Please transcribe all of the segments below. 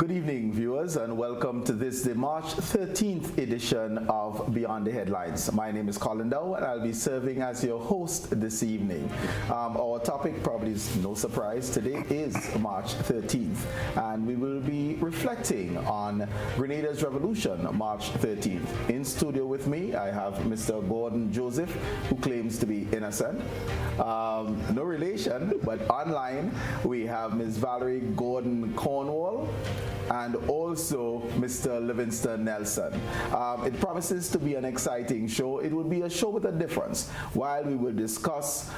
Good evening, viewers, and welcome to this, the March 13th edition of Beyond the Headlines. My name is Colin Dowe, and I'll be serving as your host this evening. Our topic, probably is no surprise, today is March 13th, and we will be reflecting on Grenada's revolution, March 13th. In studio with me, I have Mr. Gordon Joseph, who claims to be innocent. No relation, but online we have Ms. Valerie Gordon Cornwall, and also Mr. Livingston Nelson. It promises to be an exciting show. It will be a show with a difference. While we will discuss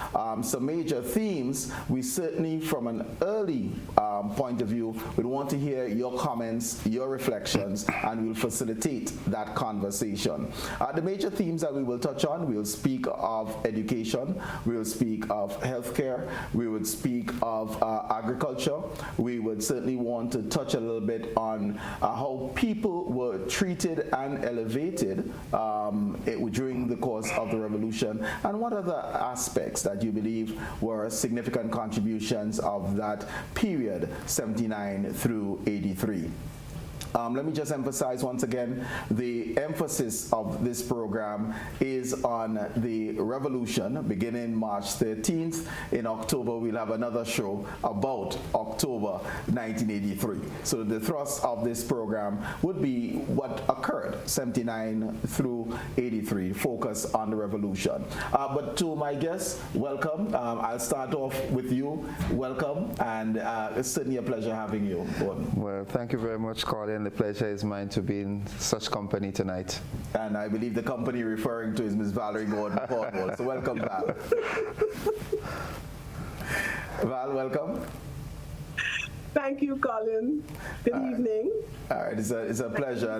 some major themes, we certainly, from an early point of view, would want to hear your comments, your reflections, and we'll facilitate that conversation. The major themes that we will touch on, we'll speak of education, we'll speak of healthcare, we would speak of agriculture, we would certainly want to touch a little bit on how people were treated and elevated during the course of the revolution, and what other aspects that you believe were significant contributions of that period, 79 through 83. Let me just emphasize once again, the emphasis of this program is on the revolution beginning March 13th. In October, we'll have another show about October 1983. So the thrust of this program would be what occurred 79 through 83, focus on the revolution. But to my guests, welcome. I'll start off with you. Welcome, and it's certainly a pleasure having you, Gordon. Well, thank you very much, Colin. The pleasure is mine to be in such company tonight. And I believe the company referring to is Ms. Valerie Gordon Cornwall. So welcome, Val. Val, welcome. Thank you, Colin. Good evening. All right, it's a pleasure.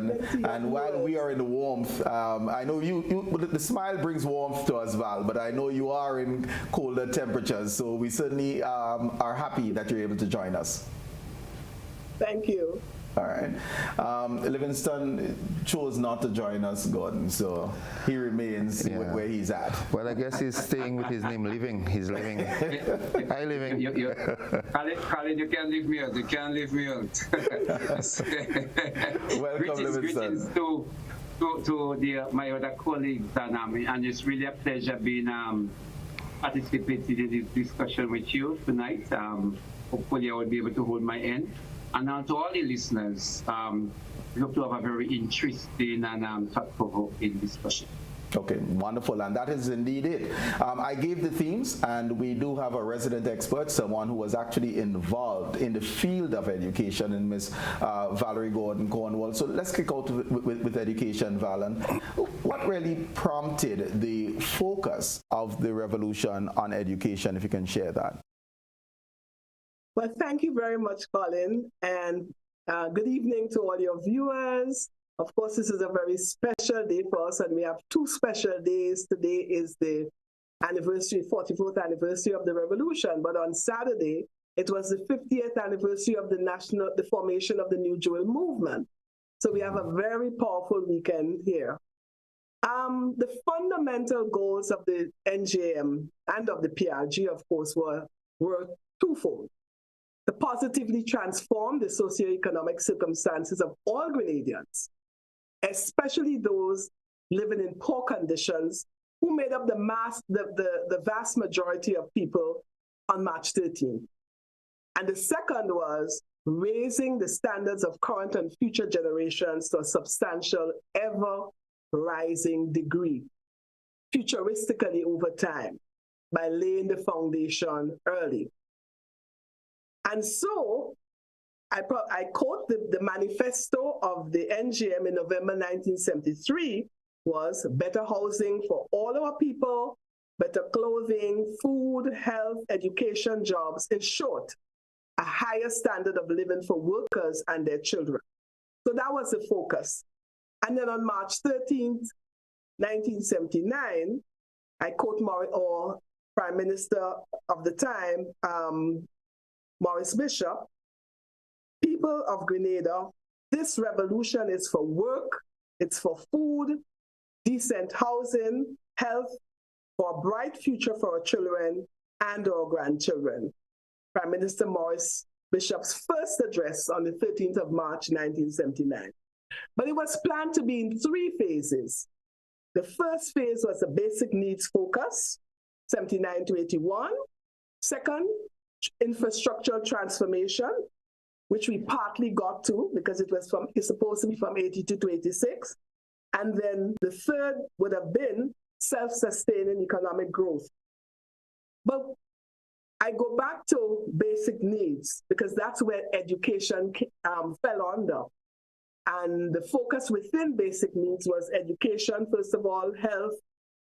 And while we are in the warmth, I know the smile brings warmth to us, Val, but I know you are in colder temperatures, so we certainly are happy that you're able to join us. Thank you. All right. Livingston chose not to join us, Gordon, so he remains where he's at. Well, I guess he's staying with his name, Living. He's living. Hi, Living. Colin, you can't leave me out. You can't leave me out. Welcome, Livingston. To my other colleagues, and it's really a pleasure being participating in this discussion with you tonight. Hopefully, I will be able to hold my end. And now to all the listeners, we hope to have a very interesting and thought-provoking discussion. Okay, wonderful, and that is indeed it. I gave the themes, and we do have a resident expert, someone who was actually involved in the field of education, in Ms. Valerie Gordon Cornwall. So let's kick out with education, Valen. What really prompted the focus of the revolution on education, if you can share that? Well, thank you very much, Colin, and good evening to all your viewers. Of course, this is a very special day for us, and we have two special days. Today is the 44th anniversary of the revolution, but on Saturday, it was the 50th anniversary of the formation of the New Jewel movement. So we have a very powerful weekend here. The fundamental goals of the NJM and of the PRG, of course, were twofold: to positively transform the socioeconomic circumstances of all Grenadians, especially those living in poor conditions, who made up the vast majority of people on March 13th. And the second was raising the standards of current and future generations to a substantial, ever-rising degree, futuristically over time, by laying the foundation early. And so I quote the manifesto of the NGM in November 1973 was better housing for all our people, better clothing, food, health, education, jobs, in short, a higher standard of living for workers and their children. So that was the focus. And then on March 13th, 1979, I quote Prime Minister of the time, Maurice Bishop, "People of Grenada, this revolution is for work, it's for food, decent housing, health, for a bright future for our children and our grandchildren." Prime Minister Maurice Bishop's first address on the 13th of March, 1979. But it was planned to be in 3 phases. The first phase was a basic needs focus, 79 to 81. Second, infrastructural transformation, which we partly got to because it's supposed to be from 82 to 86. And then the third would have been self-sustaining economic growth. But I go back to basic needs because that's where education fell under. And the focus within basic needs was education, first of all, health,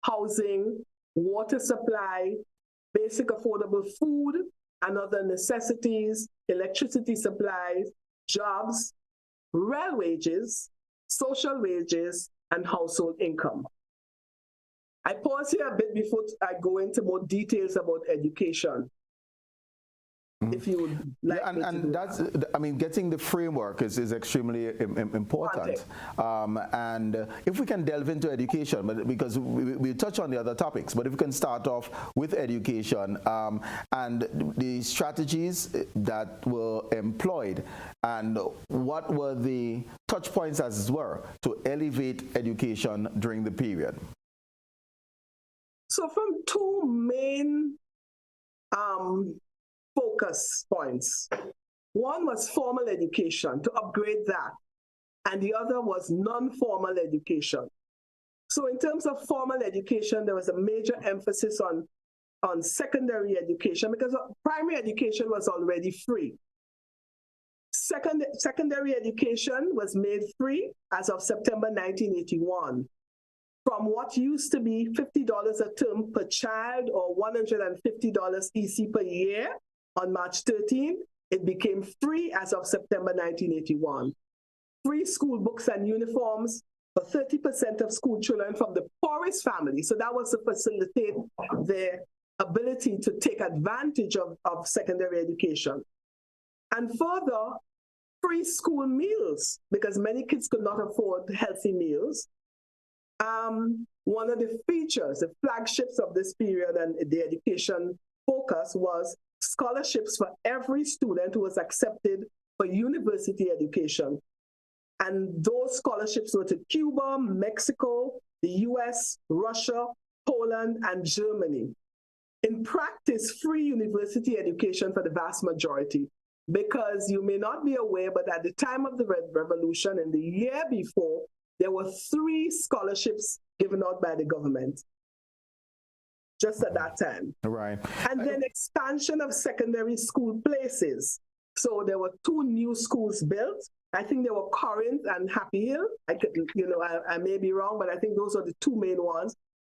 housing, water supply, basic affordable food and other necessities, electricity supplies, jobs, real wages, social wages, and household income. I pause here a bit before I go into more details about education. If you would like and that's, I mean, getting the framework is extremely important. And if we can delve into education, but because we touch on the other topics, but if we can start off with education and the strategies that were employed and what were the touch points, as it were, to elevate education during the period. So from 2 main focus points. One was formal education, to upgrade that, and the other was non-formal education. So in terms of formal education, there was a major emphasis on secondary education because primary education was already free. Secondary education was made free as of September 1981. From what used to be $50 a term per child or $150 EC per year, on March 13, it became free as of September 1981. Free school books and uniforms for 30% of school children from the poorest families. So that was to facilitate their ability to take advantage of secondary education. And further, free school meals, because many kids could not afford healthy meals. One of the features, the flagships of this period and the education focus was scholarships for every student who was accepted for university education. And those scholarships were to Cuba, Mexico, the US, Russia, Poland, and Germany. In practice, free university education for the vast majority, because you may not be aware, but at the time of the Red Revolution and the year before, there were 3 scholarships given out by the government. Just at that time. Right. And then expansion of secondary school places. So there were 2 new schools built. I think they were Corinth and Happy Hill. I may be wrong, but I think those are the 2 main ones.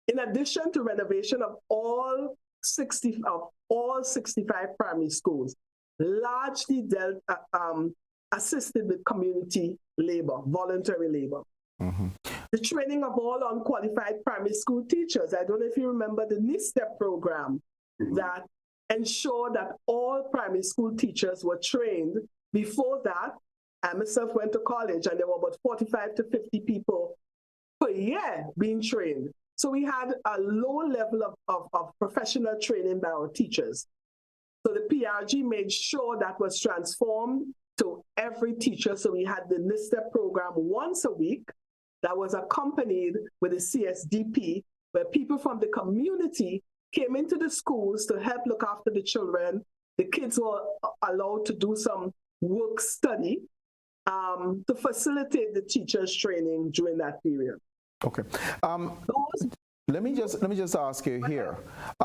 In addition to renovation of all 65 primary schools, largely assisted with community labor, voluntary labor. Mm-hmm. The training of all unqualified primary school teachers. I don't know if you remember the NISTEP program that ensured that all primary school teachers were trained. Before that, I myself went to college and there were about 45 to 50 people per year being trained. So we had a low level of professional training by our teachers. So the PRG made sure that was transformed to every teacher. So we had the NISTEP program once a week that was accompanied with a CSDP, where people from the community came into the schools to help look after the children. The kids were allowed to do some work study to facilitate the teachers' training during that period. Okay. Let me just ask you here.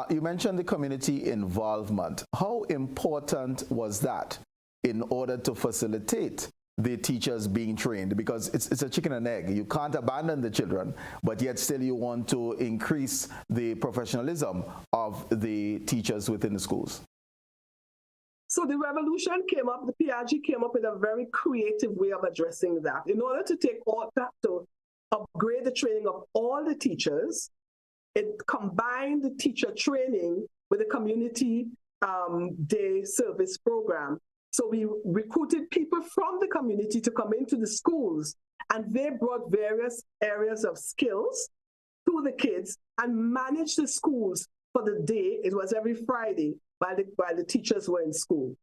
You mentioned the community involvement. How important was that in order to facilitate the teachers being trained? Because it's a chicken and egg. You can't abandon the children, but yet still you want to increase the professionalism of the teachers within the schools. So the revolution came up, the PRG came up with a very creative way of addressing that. In order to take all that, to upgrade the training of all the teachers, it combined the teacher training with the community day service program. So we recruited people from the community to come into the schools, and they brought various areas of skills to the kids and managed the schools for the day. It was every Friday while the teachers were in school.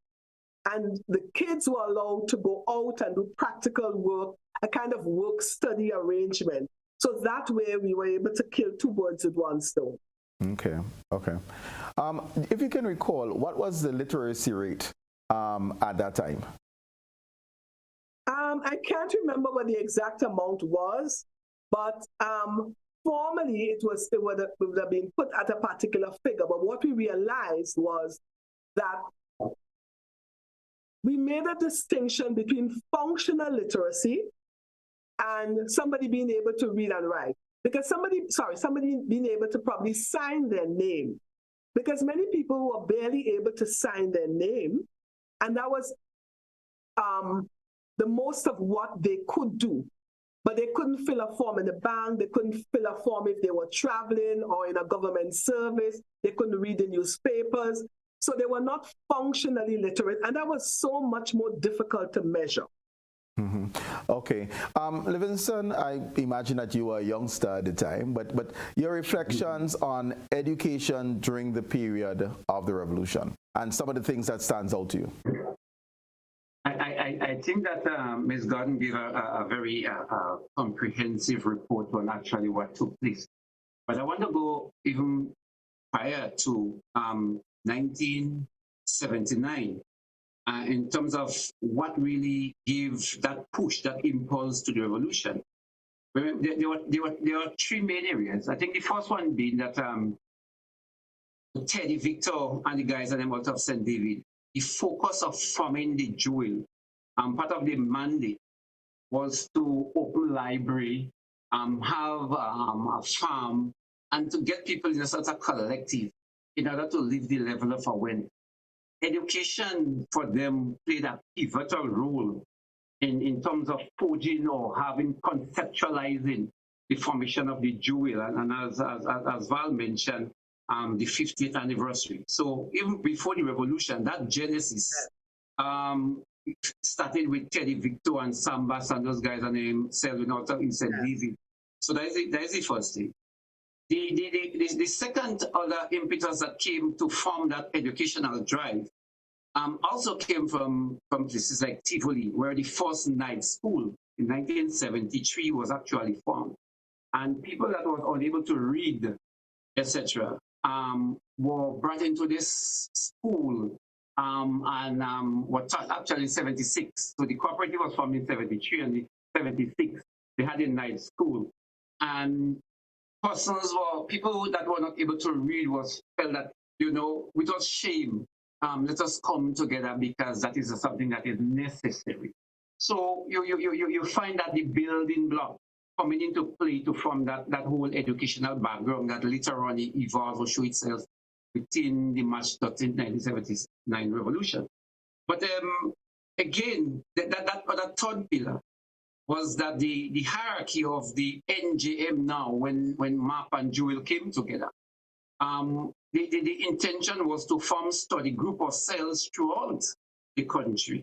and the kids were allowed to go out and do practical work, a kind of work-study arrangement. So that way we were able to kill two birds with one stone. Okay. If you can recall, what was the literacy rate at that time? I can't remember what the exact amount was, but formally it would have been put at a particular figure. But what we realized was that we made a distinction between functional literacy and somebody being able to read and write. Because somebody being able to probably sign their name. Because many people were barely able to sign their name, and that was the most of what they could do. But they couldn't fill a form in the bank, they couldn't fill a form if they were traveling or in a government service, they couldn't read the newspapers. So they were not functionally literate, and that was so much more difficult to measure. Mm-hmm. Okay. Livingston, I imagine that you were a youngster at the time, but your reflections on education during the period of the revolution and some of the things that stands out to you. I think that Ms. Gordon gave a very comprehensive report on actually what took place. But I want to go even prior to 1979 in terms of what really gave that push, that impulse to the revolution. There were three main areas. I think the first one being that Teddy Victor and the guys at the out of St. David, the focus of forming the jewel, part of the mandate was to open library, have a farm, and to get people in a sort of collective in order to live the level of awareness. Education for them played a pivotal role in terms of forging or having conceptualizing the formation of the jewel, and as Val mentioned, the 50th anniversary. So even before the revolution, that genesis started with Teddy Victor and Sambas and those guys are named Selwyn out in St. David. So that is the first thing. The second other impetus that came to form that educational drive also came from places like Tivoli, where the first night school in 1973 was actually formed. And people that were unable to read, etc., were brought into this school and were taught actually in 76. So the cooperative was formed in 73, and in 76, they had a night school. And people that were not able to read felt that, without shame, let us come together because that is something that is necessary. So you find that the building block coming into play to form that whole educational background that later on evolved or show itself within the March 13, 1979 revolution. But again, that third pillar was that the hierarchy of the NJM now, when MAP and Jewel came together, the intention was to form study group or cells throughout the country.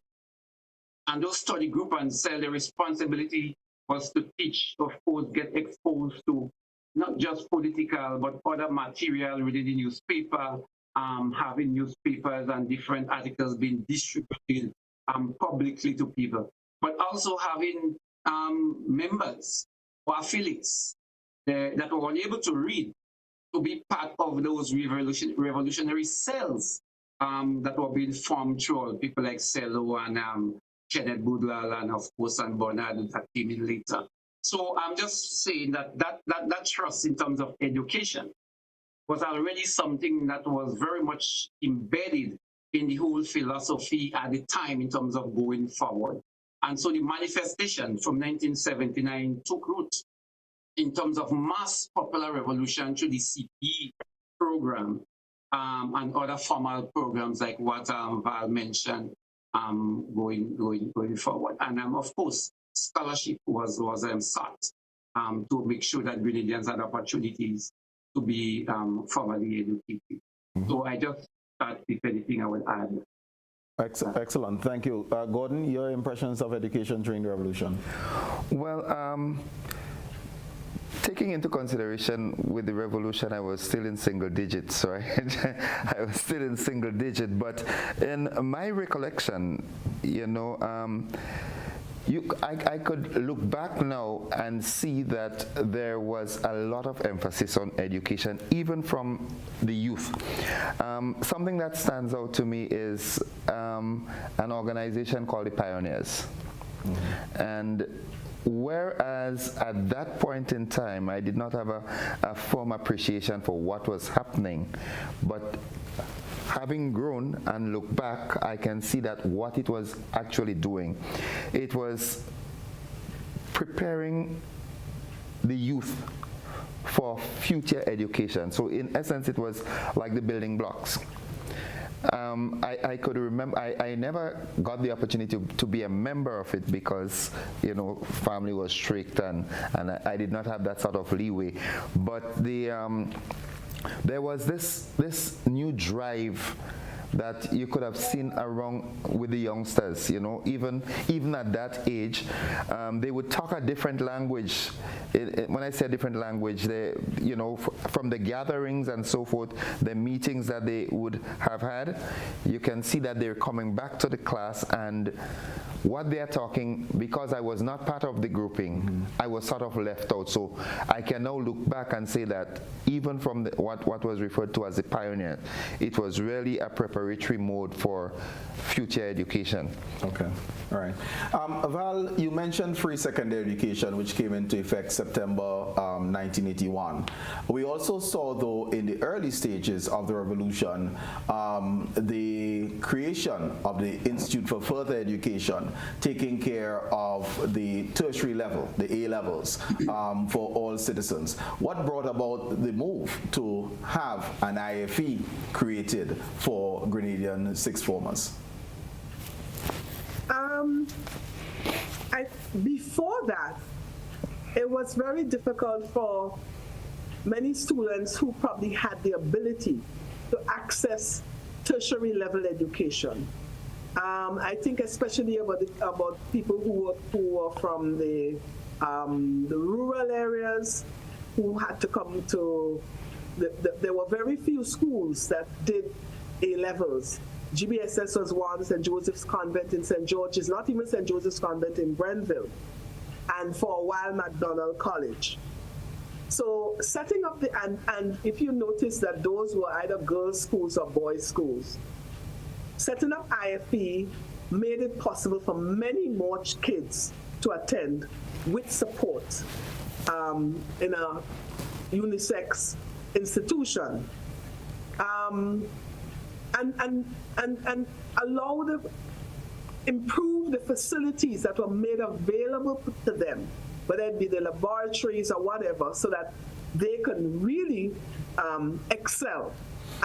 And those study group and cell, the responsibility was to teach, of course, get exposed to not just political, but other material within the newspaper, having newspapers and different articles being distributed publicly to people, but also having members or affiliates that were unable to read to be part of those revolutionary cells that were being formed through people like Cello and Kenneth Boudlal and of course and Bernard that came in later. So I'm just saying that trust in terms of education was already something that was very much embedded in the whole philosophy at the time in terms of going forward. And so the manifestation from 1979 took root in terms of mass popular revolution through the CPE program and other formal programs like what Val mentioned going forward. And of course, scholarship was sought to make sure that Grenadians had opportunities to be formally educated. Mm-hmm. So I just thought, if anything, I will add. Excellent, thank you. Gordon, your impressions of education during the revolution? Well, taking into consideration with the revolution, I was still in single digits, right? I was still in single digit, but in my recollection, I could look back now and see that there was a lot of emphasis on education, even from the youth. Something that stands out to me is an organization called the Pioneers. Mm-hmm. And whereas at that point in time, I did not have a firm appreciation for what was happening, but having grown and look back, I can see that what it was actually doing, it was preparing the youth for future education. So in essence, it was like the building blocks. I could remember, I never got the opportunity to be a member of it because, family was strict and I did not have that sort of leeway. But there was this new drive that you could have seen around with the youngsters, even at that age, they would talk a different language. When I say a different language, they, from the gatherings and so forth, the meetings that they would have had, you can see that they're coming back to the class, and what they're talking, because I was not part of the grouping, mm-hmm. I was sort of left out. So I can now look back and say that even from what was referred to as the pioneer, it was really a preparatory mode for future education. Okay, all right. Val, you mentioned free secondary education, which came into effect September 1981. We also saw, though, in the early stages of the revolution, the creation of the Institute for Further Education, taking care of the tertiary level, the A levels, for all citizens. What brought about the move to have an IFE created for Grenadian sixth formers? Before that, it was very difficult for many students who probably had the ability to access tertiary level education. I think especially about people who were from the rural areas, who had to come to, there were very few schools that did A levels. GBSS was one, St. Joseph's Convent in St. George's, not even St. Joseph's Convent in Grenville, and for a while MacDonald College. So setting up and if you notice that those were either girls' schools or boys' schools, setting up IFE made it possible for many more kids to attend with support in a unisex institution. And improve the facilities that were made available to them, whether it be the laboratories or whatever, so that they can really excel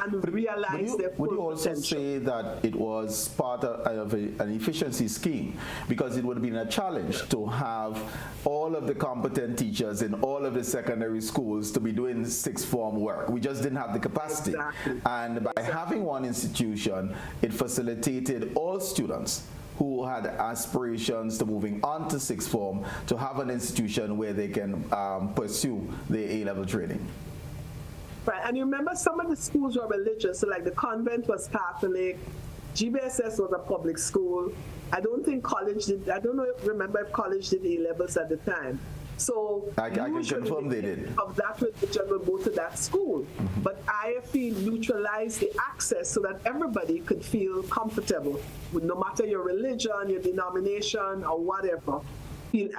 and realize their full potential. Would you also say that it was part of an efficiency scheme? Because it would have been a challenge to have all of the competent teachers in all of the secondary schools to be doing sixth form work. We just didn't have the capacity. Exactly. And by having one institution, it facilitated all students who had aspirations to moving on to sixth form to have an institution where they can pursue their A-level training. Right, and you remember some of the schools were religious, so like the convent was Catholic, GBSS was a public school. I don't think college did, I don't remember if college did A-levels at the time. So I can confirm they did. Of that religion will go to that school. Mm-hmm. But IFE neutralized the access so that everybody could feel comfortable with, no matter your religion, your denomination, or whatever, feel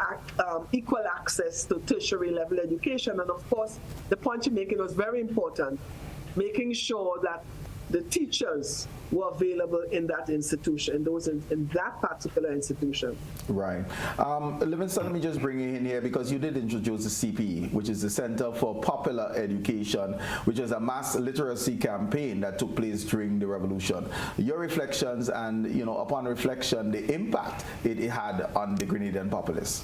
equal access to tertiary level education. And of course, the point you're making was very important, making sure that the teachers were available in that institution, in that particular institution. Right. Livingston, let me just bring you in here because you did introduce the CPE, which is the Center for Popular Education, which is a mass literacy campaign that took place during the revolution. Your reflections and, upon reflection, the impact it had on the Grenadian populace.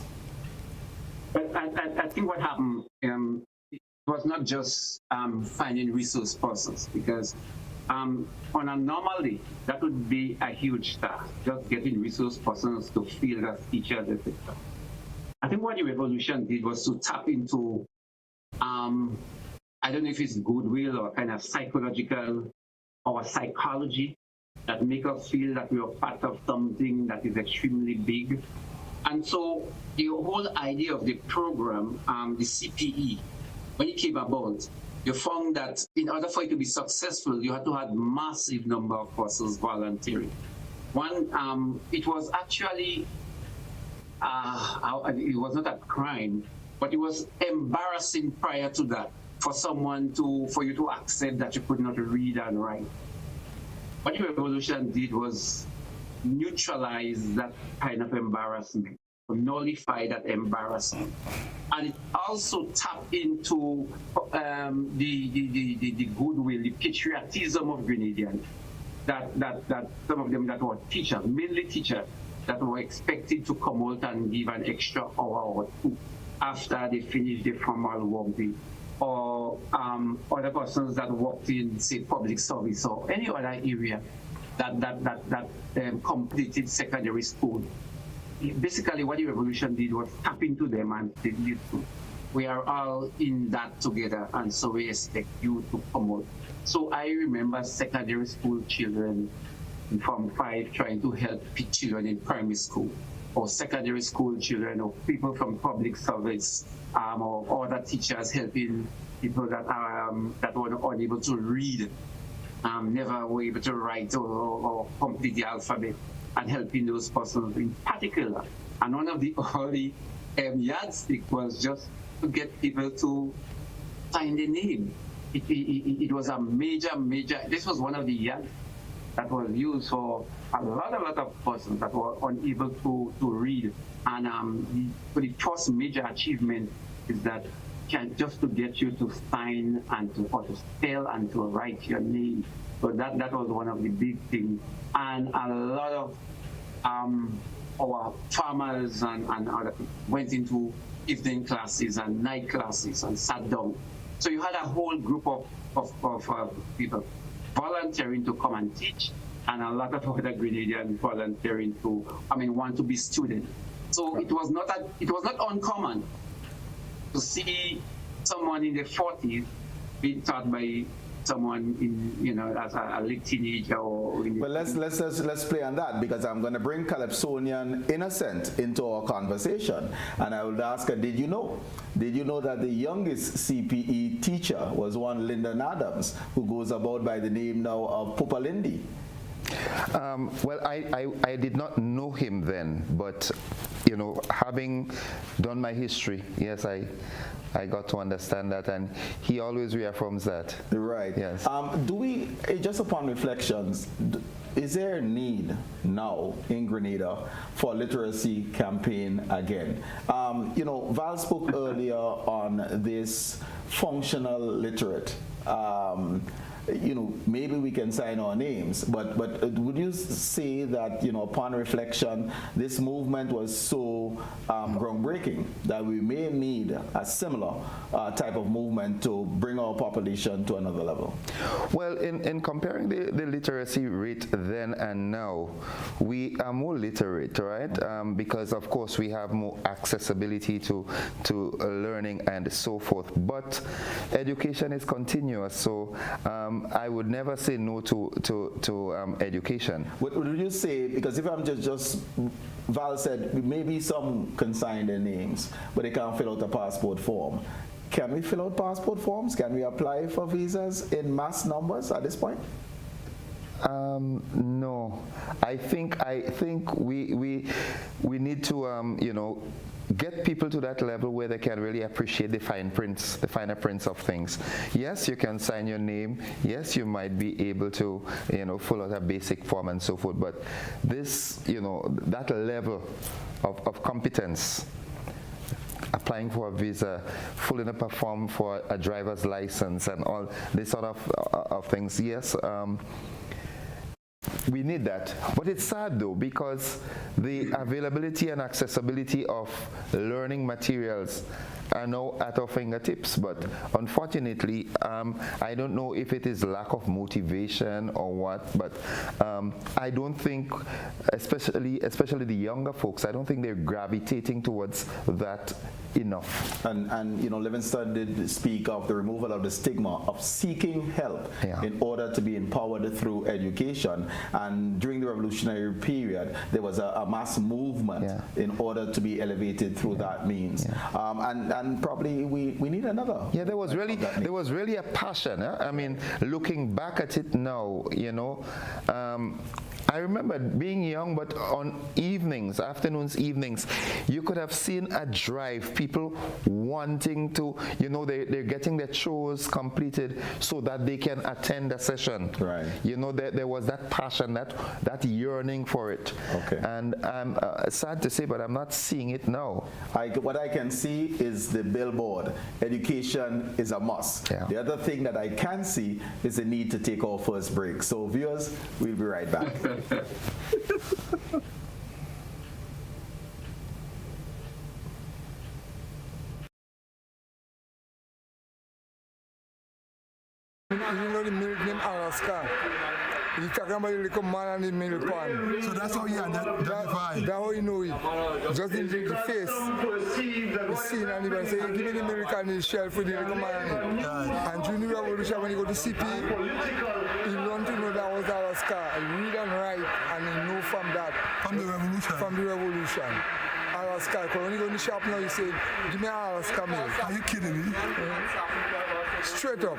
I think what happened was not just finding resource persons, because on a normally, that would be a huge task, just getting resource persons to field as teachers, etc. I think what the revolution did was to tap into I don't know if it's goodwill or kind of psychological or psychology that make us feel that we are part of something that is extremely big. And so the whole idea of the program, the CPE, when it came about, you found that in order for it to be successful, you had to have massive number of persons volunteering. One, it was actually, it was not a crime, but it was embarrassing prior to that for you to accept that you could not read and write. What the revolution did was neutralize that kind of embarrassment, nullify that embarrassment. And it also tapped into the goodwill, the patriotism of Grenadians, that some of them that were teachers, mainly teachers, that were expected to come out and give an extra hour or two after they finished the formal work day, or other persons that worked in, say, public service or any other area that completed secondary school. Basically, what the revolution did was tap into them and say, we are all in that together, and so we expect you to come out. So I remember secondary school children from 5 trying to help children in primary school, or secondary school children, or people from public service, or other teachers helping people that were unable to read, never were able to write or complete the alphabet, and helping those persons in particular. And one of the early yardstick was just to get people to sign their name. It was a major, this was one of the yards that was used for a lot of persons that were unable to read. And the first major achievement is that just to get you to sign and to spell and to write your name. So that was one of the big things. And a lot of our farmers and other people went into evening classes and night classes and sat down. So you had a whole group of people volunteering to come and teach, and a lot of other Grenadians volunteering to, want to be students. So it was not uncommon to see someone in the 40s being taught by someone in, as a late teenager or. Well, let's play on that, because I'm going to bring Calypsonian Innocent into our conversation, and I would ask her, did you know that the youngest CPE teacher was one Lyndon Adams, who goes about by the name now of Pupa Lindy? Well, I did not know him then, but having done my history, yes, I got to understand that, and he always reaffirms that. Right. Yes. Do we, just upon reflections, is there a need now in Grenada for a literacy campaign again? Val spoke earlier on this functional literate. Maybe we can sign our names, but would you say that, upon reflection, this movement was so groundbreaking that we may need a similar type of movement to bring our population to another level? Well, in comparing the literacy rate then and now, we are more literate, right? Because of course we have more accessibility to learning and so forth. But education is continuous, so I would never say no to education. What would you say, because if I'm just Val said maybe some can sign their names, but they can't fill out a passport form. Can we fill out passport forms? Can we apply for visas in mass numbers at this point? No, I think we need to get people to that level where they can really appreciate the finer prints of things. Yes, you can sign your name. Yes, you might be able to fill out a basic form and so forth. But this that level of competence, applying for a visa, filling up a form for a driver's license, and all this sort of things. Yes. We need that. But it's sad though, because the availability and accessibility of learning materials are now at our fingertips, but unfortunately, I don't know if it is lack of motivation or what, but I don't think, especially the younger folks, I don't think they're gravitating towards that enough. And you know, Livingston did speak of the removal of the stigma of seeking help in order to be empowered through education. And during the revolutionary period, there was a mass movement in order to be elevated through that means. And probably we need another. Yeah, there was really a passion. I mean, looking back at it now, you know, I remember being young, but on evenings, afternoons, evenings, you could have seen a drive, people wanting to, you know, they're getting their chores completed so that they can attend a session. Right. You know, there was that passion, that yearning for it. Okay. And I'm sad to say, but I'm not seeing it now. What I can see is the billboard. Education is a must. Yeah. The other thing that I can see is the need to take our first break. So viewers, we'll be right back. You know the milk named Alaska. You talking about the little man and the milk pan. So that's how you identify. That's how you know it. Just in the face. The scene and the say, give me the milk and the shelf with the little man. And during the revolution, when you go to CP, he learned to know that was Alaska. He read and write, and he know from that. From the revolution? From the revolution. Alaska. Because when you go in the shop now, you say, give me Alaska milk. Are you kidding me? Straight up.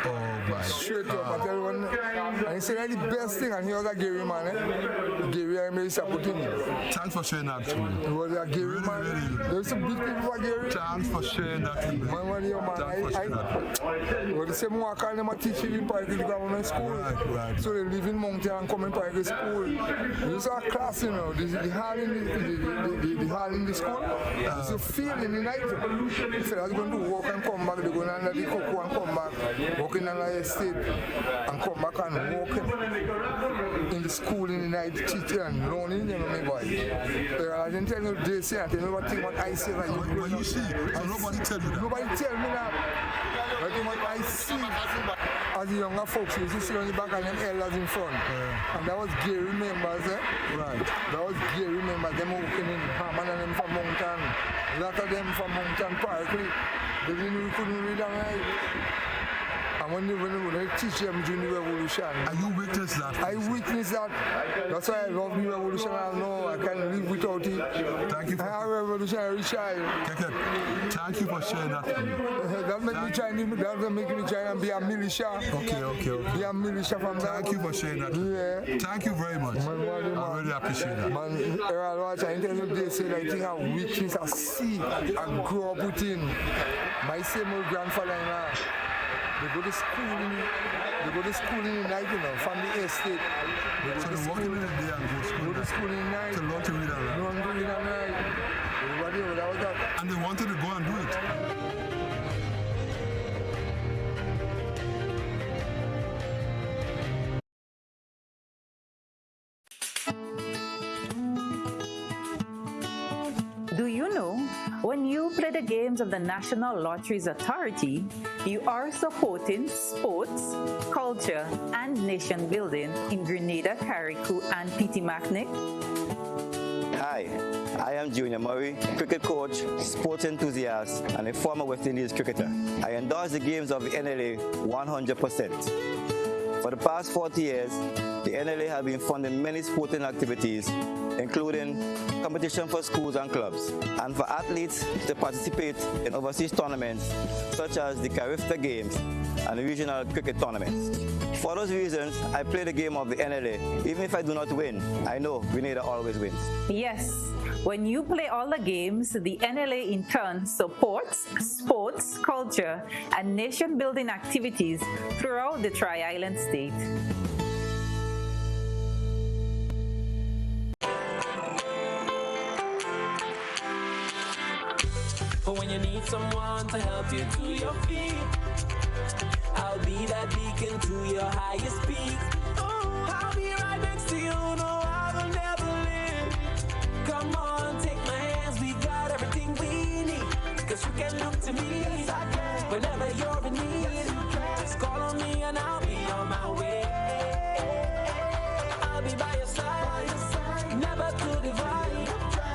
Oh my Straight God. up. I tell you one, and he said that's the best thing, and he was a Gary man. Gary, I made support him. Thanks for sharing that to me. He was a Gary Really, man. really. There was some big people for Gary. Thanks for sharing that to me. Thanks for sharing that. Well, the same one I call them a teacher in Parkway Government School. Right. So they live in Mountain and come in Parkway School. This is a class, you know. This is the hall in the school. It's a field in the night. The fellas going to walk and come back. They're going under the cocoa and come back, walking on the estate and come back and walking in the school in the night, teaching and learning, you know, my boy. I didn't tell you this, I tell you what I say. Like, When you see, so nobody tell you that. Nobody tell me that. But what I see as the younger folks, you see on the back and them elders in front. And that was Gary members, Right. That was Gary members, them working in Hammond and them from Mountain. A lot of them from Mountain Parkway. They couldn't read and write. And when they teach them during the revolution. And you witnessed that? I witnessed that. That's why I love the revolution. I know I can't live without it. Thank you for I am a revolutionary child. Thank you for sharing that to me. That make me try and be a militia. Okay. Be a militia from that. Thank you for sharing that to me. Yeah. Thank you very much. I really appreciate that. Man, I watch and tell you they say I think I witness, I see, I grow up with him. My same old grandfather and I. They go to school in the night, you know, from the estate. They go So to they school walk in the day and go to school in the night. to learn to read and write. Learn to read and write. Everybody, that was that. And they wanted to go and do it. Do you know, when you play the games of the National Lotteries Authority, you are supporting sports, culture, and nation building in Grenada, Carriacou, and Petit-Macnic? Hi, I am Junior Murray, cricket coach, sports enthusiast, and a former West Indies cricketer. I endorse the games of the NLA 100%. For the past 40 years, the NLA has been funding many sporting activities, including competition for schools and clubs, and for athletes to participate in overseas tournaments such as the Carifta Games and the regional cricket tournaments. For those reasons, I play the game of the NLA. Even if I do not win, I know Grenada always wins. Yes, when you play all the games, the NLA in turn supports sports, culture, and nation-building activities throughout the Tri-Island state. But when you need someone to help you to your feet, I'll be that beacon to your highest peak. Oh, I'll be right next to you, no, I will never leave. Come on, take my hands, we got everything we need. Cause you can Whenever you're in need, just call on me and I'll be on my way. I'll be by your side, never to divide,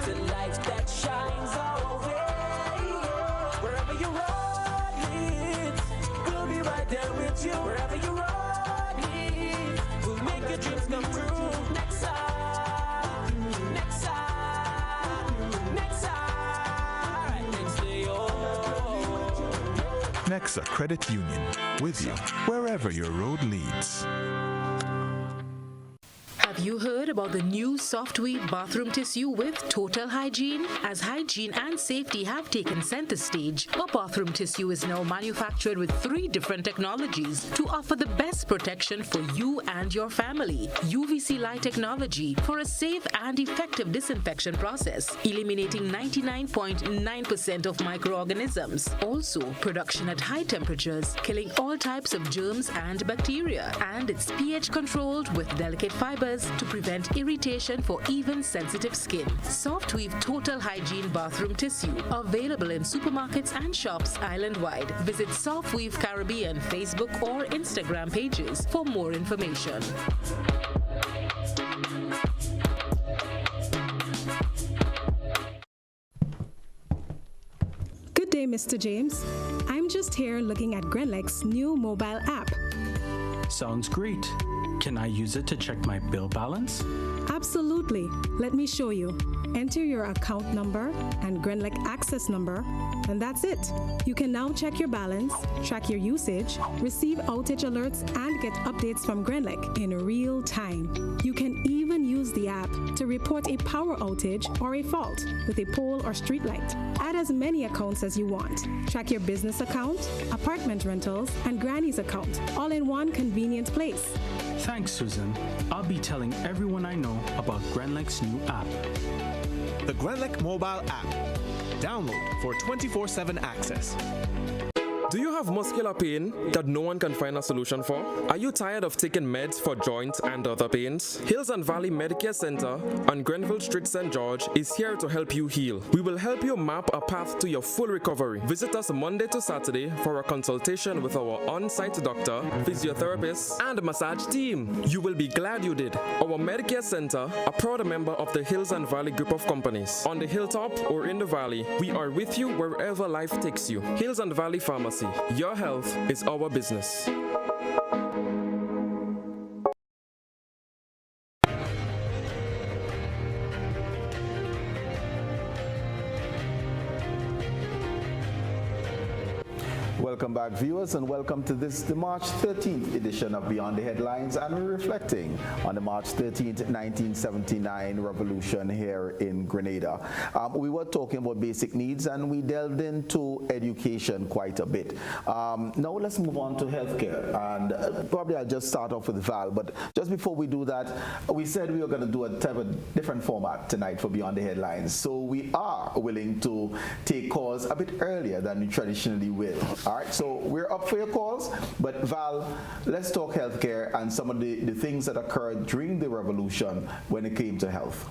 to life that shines our way. Wherever your road leads, we'll be right there with you. Wherever your road leads, we'll make your dreams come true. Next side, next side, next side, next to yours. Nexa Credit Union, with you wherever your road leads. Have you heard about the new Softweave bathroom tissue with total hygiene? As hygiene and safety have taken center stage, our bathroom tissue is now manufactured with 3 different technologies to offer the best protection for you and your family. UVC light technology for a safe and effective disinfection process, eliminating 99.9% of microorganisms. Also, production at high temperatures, killing all types of germs and bacteria. And it's pH controlled with delicate fibers to prevent irritation for even sensitive skin. Softweave Total Hygiene Bathroom Tissue, available in supermarkets and shops island-wide. Visit Softweave Caribbean Facebook or Instagram pages for more information. Good day, Mr. James. I'm just here looking at Grenlec's new mobile app. Sounds great. Can I use it to check my bill balance? Absolutely. Let me show you. Enter your account number and Grenlec access number, and that's it. You can now check your balance, track your usage, receive outage alerts, and get updates from Grenlec in real time. You can even use the app to report a power outage or a fault with a pole or street light. Add as many accounts as you want. Track your business account, apartment rentals, and Granny's account, all in one convenient place. Thanks, Susan. I'll be telling everyone I know about Grenlec's new app. The Grenlec mobile app. Download for 24/7 access. Do you have muscular pain that no one can find a solution for? Are you tired of taking meds for joints and other pains? Hills and Valley Medicare Center on Grenville Street, St. George is here to help you heal. We will help you map a path to your full recovery. Visit us Monday to Saturday for a consultation with our on-site doctor, physiotherapist, and massage team. You will be glad you did. Our Medicare Center, a proud member of the Hills and Valley group of companies. On the hilltop or in the valley, we are with you wherever life takes you. Hills and Valley Pharmacy. Your health is our business. Welcome back, viewers, and welcome to the March 13th edition of Beyond the Headlines, and we're reflecting on the March 13th, 1979 revolution here in Grenada. We were talking about basic needs, and we delved into education quite a bit. Now let's move on to healthcare, and probably I'll just start off with Val, but just before we do that, we said we were going to do a type of different format tonight for Beyond the Headlines, so we are willing to take calls a bit earlier than we traditionally will. All right, so we're up for your calls, but Val, let's talk healthcare and some of the things that occurred during the revolution when it came to health.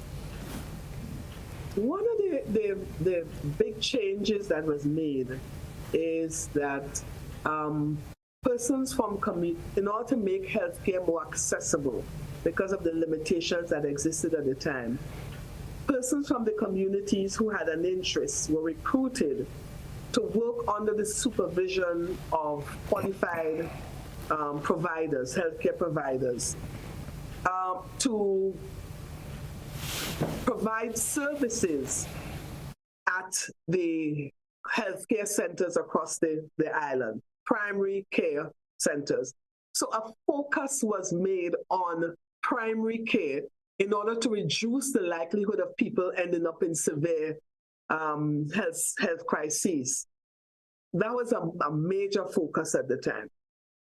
One of the big changes that was made is that persons from in order to make healthcare more accessible because of the limitations that existed at the time, persons from the communities who had an interest were recruited to work under the supervision of qualified providers, healthcare providers, to provide services at the healthcare centers across the island, primary care centers. So a focus was made on primary care in order to reduce the likelihood of people ending up in severe health crises. That was a major focus at the time.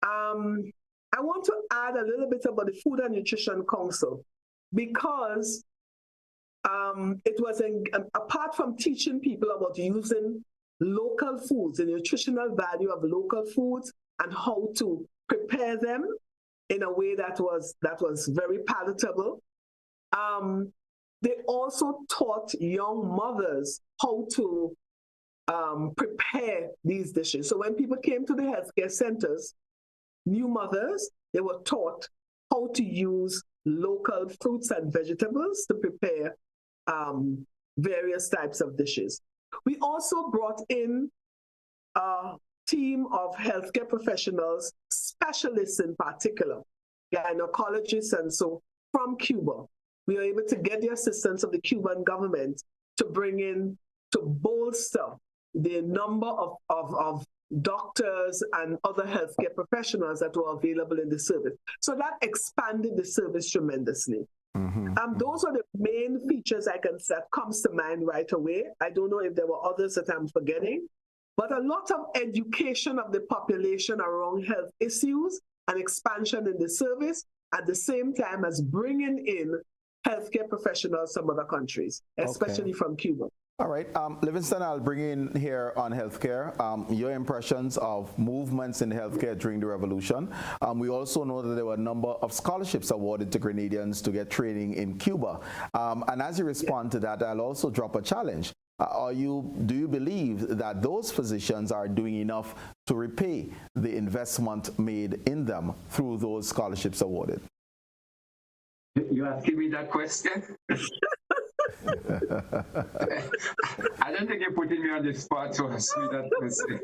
I want to add a little bit about the Food and Nutrition Council, because it was, apart from teaching people about using local foods, the nutritional value of local foods and how to prepare them in a way that was very palatable, they also taught young mothers how to prepare these dishes. So when people came to the healthcare centers, new mothers, they were taught how to use local fruits and vegetables to prepare various types of dishes. We also brought in a team of healthcare professionals, specialists in particular, gynecologists and so, from Cuba. We were able to get the assistance of the Cuban government to bring in, to bolster the number of doctors and other healthcare professionals that were available in the service. So that expanded the service tremendously. Those are the main features that comes to mind right away. I don't know if there were others that I'm forgetting, but a lot of education of the population around health issues and expansion in the service at the same time as bringing in healthcare professionals from other countries, especially from Cuba. All right, Livingston, I'll bring in here on healthcare. Your impressions of movements in healthcare during the revolution. We also know that there were a number of scholarships awarded to Grenadians to get training in Cuba. And as you respond to that, I'll also drop a challenge. Do you believe that those physicians are doing enough to repay the investment made in them through those scholarships awarded? You asking me that question? I don't think you're putting me on the spot to ask me that question.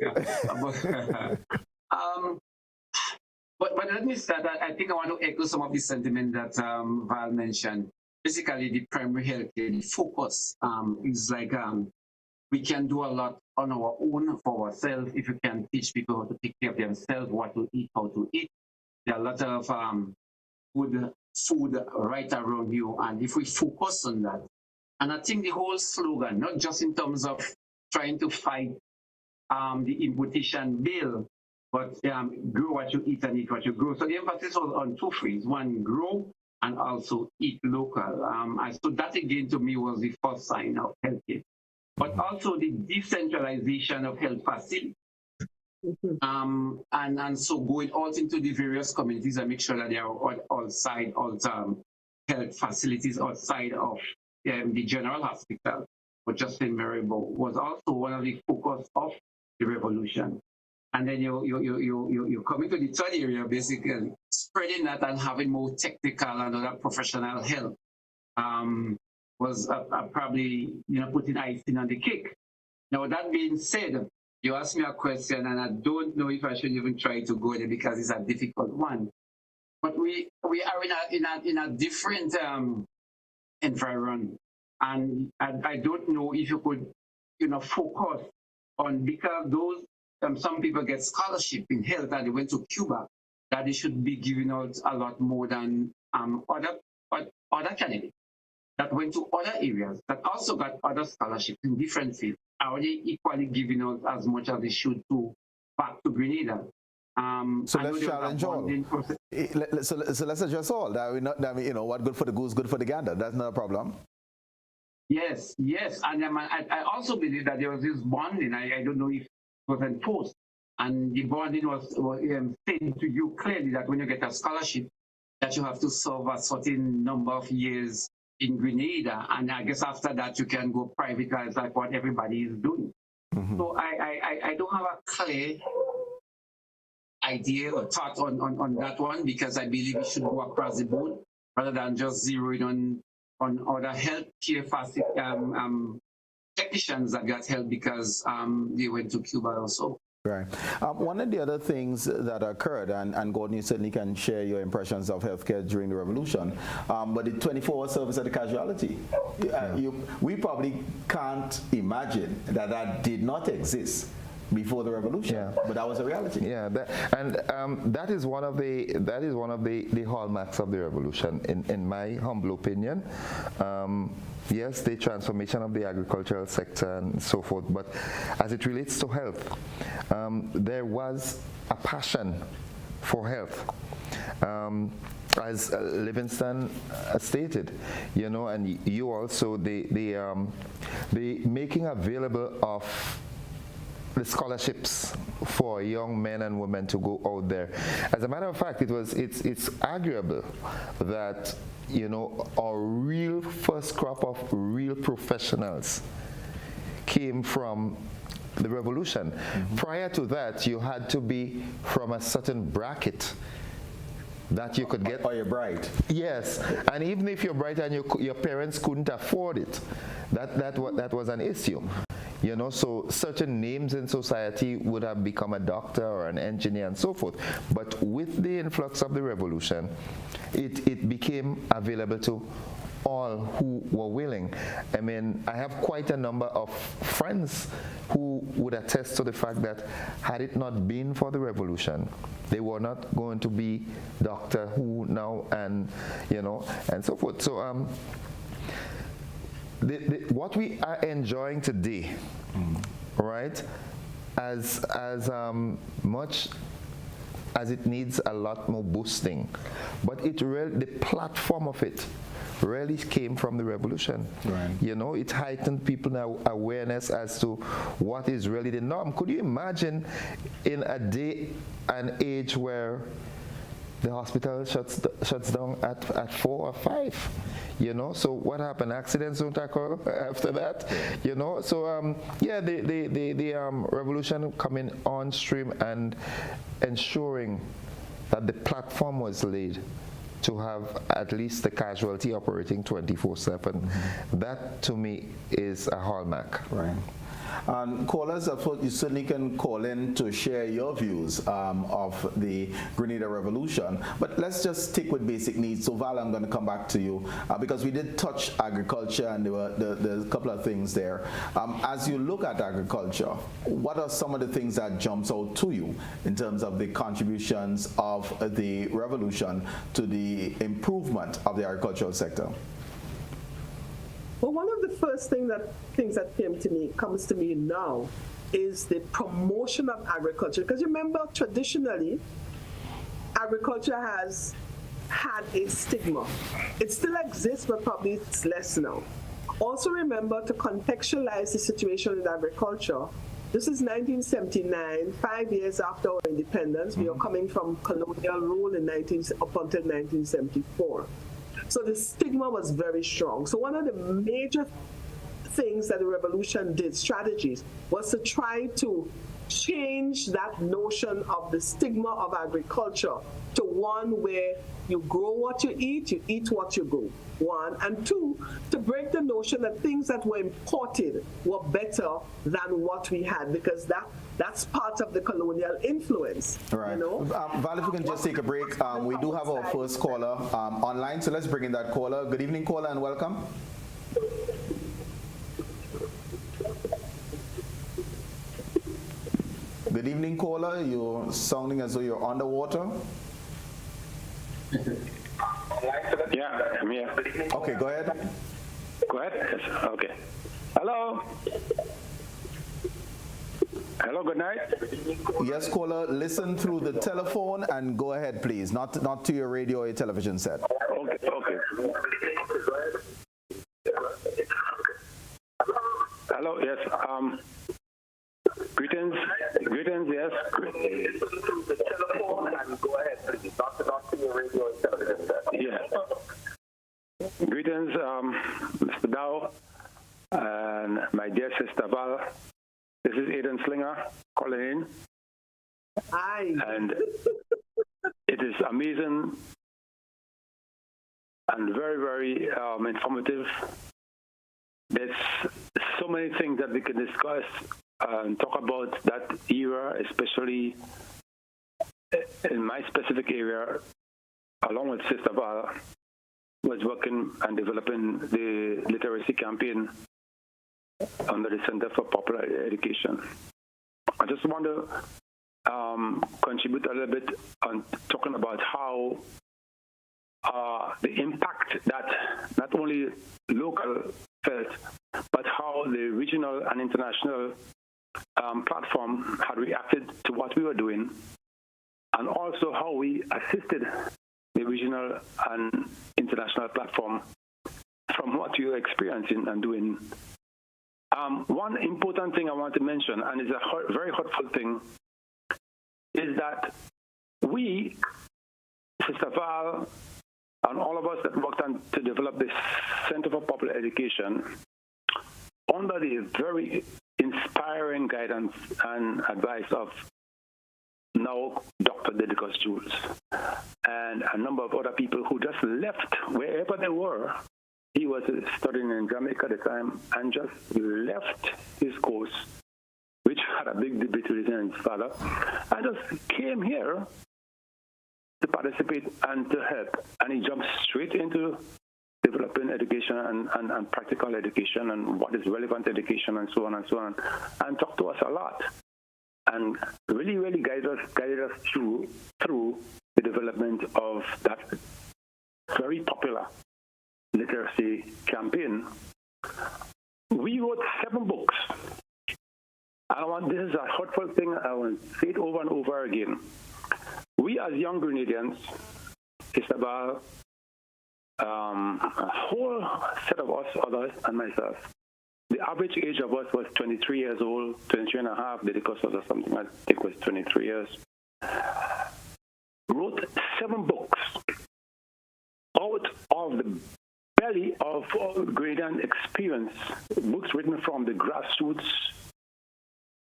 But let me start. I think I want to echo some of the sentiment that Val mentioned. Basically, the primary health care, the focus is like we can do a lot on our own for ourselves if we can teach people how to take care of themselves, what to eat, how to eat. There are a lot of good food right around you, and if we focus on that, and I think the whole slogan, not just in terms of trying to fight the imposition bill, but grow what you eat and eat what you grow. So the emphasis was on two things: one, grow, and also eat local. So that again to me was the first sign of healthcare. But also the decentralization of health facilities. And so going out into the various communities and make sure that they are outside health facilities outside of the general hospital, but just in Maribor, was also one of the focus of the revolution. And then you come into the third area, basically spreading that and having more technical and other professional help was probably putting icing on the cake. Now that being said, you asked me a question, and I don't know if I should even try to go there because it's a difficult one. But we are in a different environment, and I don't know if you could focus on, because those some people get scholarship in health and they went to Cuba, that they should be giving out a lot more than other candidates that went to other areas that also got other scholarships in different fields. Are they equally giving out as much as they should to back to Grenada? So let's challenge all. So let's address all. What good for the goose, good for the gander. That's not a problem. Yes. And I also believe that there was this bonding. I don't know if it was enforced. And the bonding was saying to you clearly that when you get a scholarship, that you have to serve a certain number of years in Grenada, and I guess after that you can go private, guys, like what everybody is doing. So I don't have a clear idea or thought on that one, because I believe we should go across the board rather than just zeroing on other healthcare technicians that got help because they went to Cuba also. Right. One of the other things that occurred, and Gordon, you certainly can share your impressions of healthcare during the revolution, but the 24-hour service at the casualty. We probably can't imagine that did not exist before the revolution, but that was a reality. Yeah, that is one of the hallmarks of the revolution, in my humble opinion. Yes, the transformation of the agricultural sector and so forth, but as it relates to health, there was a passion for health. As Livingston stated, and you also, the making available of the scholarships for young men and women to go out there. As a matter of fact, it's arguable that our real first crop of real professionals came from the revolution. Prior to that, you had to be from a certain bracket that you could get. Or you're bright. Yes, and even if you're bright and your parents couldn't afford it, that was an issue. You know, so certain names in society would have become a doctor or an engineer and so forth. But with the influx of the revolution, it became available to all who were willing. I mean, I have quite a number of friends who would attest to the fact that had it not been for the revolution, they were not going to be Doctor Who now, and you know, and so forth. So what we are enjoying today, right, as much as it needs a lot more boosting, but the platform of it really came from the revolution. Right. You know, it heightened people now awareness as to what is really the norm. Could you imagine in a day and age where the hospital shuts down at 4 or 5? You know, so what happened? Accidents don't occur after that. You know, so yeah, the revolution coming on stream and ensuring that the platform was laid to have at least the casualty operating 24/7. That to me is a hallmark. Right. Callers, I thought you certainly can call in to share your views of the Grenada Revolution. But let's just stick with basic needs. So Val, I'm going to come back to you because we did touch agriculture and there's a couple of things there. As you look at agriculture, what are some of the things that jumps out to you in terms of the contributions of the revolution to the improvement of the agricultural sector? Well, one of the first things that comes to me now is the promotion of agriculture. Because remember, traditionally, agriculture has had a stigma. It still exists, but probably it's less now. Also remember to contextualize the situation in agriculture. This is 1979, 5 years after our independence. We are coming from colonial rule up until 1974. So the stigma was very strong. So one of the major things that the revolution did, strategies, was to try to change that notion of the stigma of agriculture to one where you grow what you eat what you grow, one. And two, to break the notion that things that were imported were better than what we had, because that's part of the colonial influence. Right. You know? Val, if we can just take a break. We do have our first caller online, so let's bring in that caller. Good evening, caller, and welcome. Good evening, caller. You're sounding as though you're underwater. Yeah, I'm here. Okay, go ahead. Go ahead. Yes. Okay. Hello. Hello, good night. Yes, caller, listen through the telephone and go ahead, please. Not to your radio or your television set. Okay, okay. Hello, yes. Greetings, yes. The telephone and go ahead, please. Not to your radio or television set. Yeah. Greetings, Mr. Dowe, and my dear sister Val. This is Aidan Slinger calling in. Hi. And it is amazing and very, very informative. There's so many things that we can discuss and talk about that era, especially in my specific area, along with Sister Val, was working and developing the literacy campaign under the Center for Popular Education. I just want to contribute a little bit on talking about how the impact that not only local felt, but how the regional and international platform had reacted to what we were doing, and also how we assisted the regional and international platform from what we were experiencing and doing. One important thing I want to mention, and it's a very hurtful thing, is that we, Sister Val, and all of us that worked on to develop this Center for Popular Education, under the very inspiring guidance and advice of now Dr. Dedicus Jules and a number of other people who just left wherever they were. He was studying in Jamaica at the time and just left his course, which had a big debate with his father, and just came here to participate and to help. And he jumped straight into developing education and practical education and what is relevant education and so on, and talked to us a lot. And really guided us through the development of that very popular literacy campaign. We wrote 7 books. This is a hurtful thing. I want to say it over and over again. We as young Grenadians, it's about a whole set of us, others, and myself. The average age of us was 23 years old, 23 and a half, because of something I think was 23 years. Wrote 7 books out of the belly of Grenadian experience, books written from the grassroots,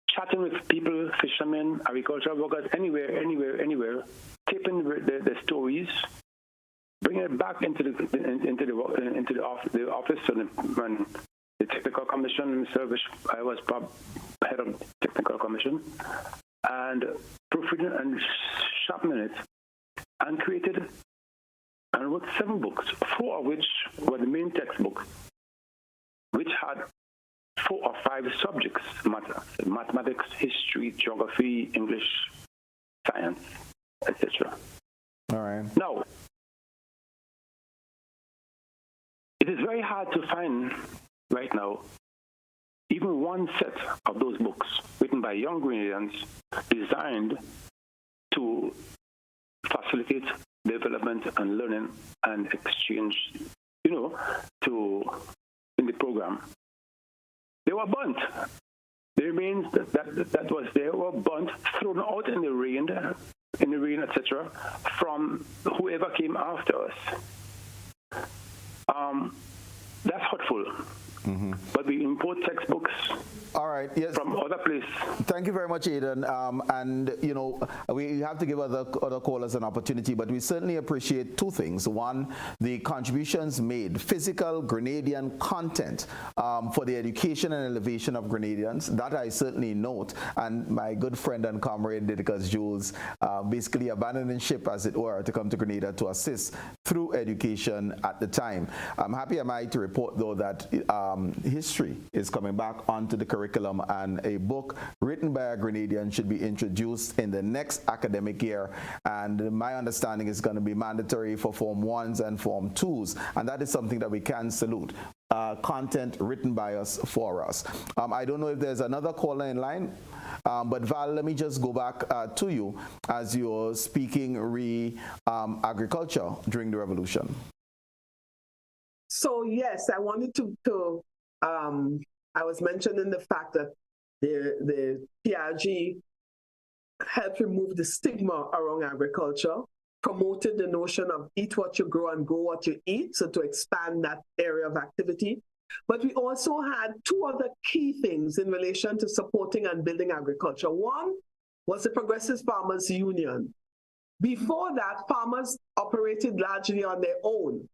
chatting with people, fishermen, agricultural workers, anywhere, taping the stories, bringing it back into the office when the technical commission service. I was head of technical commission, and proofreading and sharpening it, and created and wrote 7 books, 4 of which were the main textbook, which had 4 or 5 subjects: mathematics, history, geography, English, science, etc. All right. Now, it is very hard to find right now even one set of those books written by young Grenadians designed to facilitate development and learning and exchange, in the program. They were burnt. The remains that was there were burnt, thrown out in the rain, etc., from whoever came after us. That's hurtful. Mm-hmm. But we import textbooks from other places. Thank you very much, Aidan. And we have to give other callers an opportunity, but we certainly appreciate 2 things. One, the contributions made, physical Grenadian content for the education and elevation of Grenadians. That I certainly note. And my good friend and comrade Dedicus Jules basically abandoning ship, as it were, to come to Grenada to assist through education at the time. I'm happy to report, though, that history is coming back onto the curriculum, and a book written by a Grenadian should be introduced in the next academic year, and my understanding is going to be mandatory for Form 1s and Form 2s, and that is something that we can salute. Content written by us, for us. I don't know if there's another caller in line, but Val, let me just go back to you as you're speaking agriculture during the revolution. So yes, I wanted to I was mentioning the fact that the PRG helped remove the stigma around agriculture, promoted the notion of eat what you grow and grow what you eat, so to expand that area of activity. But we also had 2 other key things in relation to supporting and building agriculture. One was the Progressive Farmers Union. Before that, farmers operated largely on their own.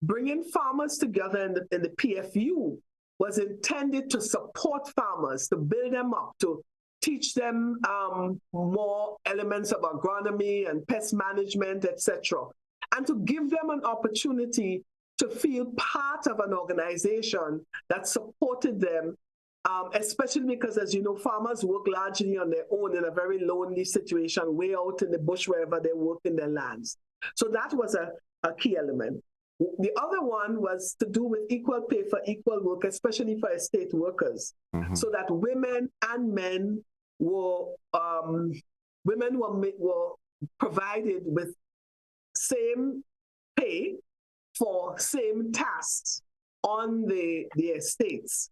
Bringing farmers together in the PFU was intended to support farmers, to build them up, to teach them more elements of agronomy and pest management, etc., and to give them an opportunity to feel part of an organization that supported them, especially because, as you know, farmers work largely on their own in a very lonely situation, way out in the bush, wherever they work in their lands. So that was a key element. The other one was to do with equal pay for equal work, especially for estate workers, so that women and men were provided with same pay for same tasks on the estates.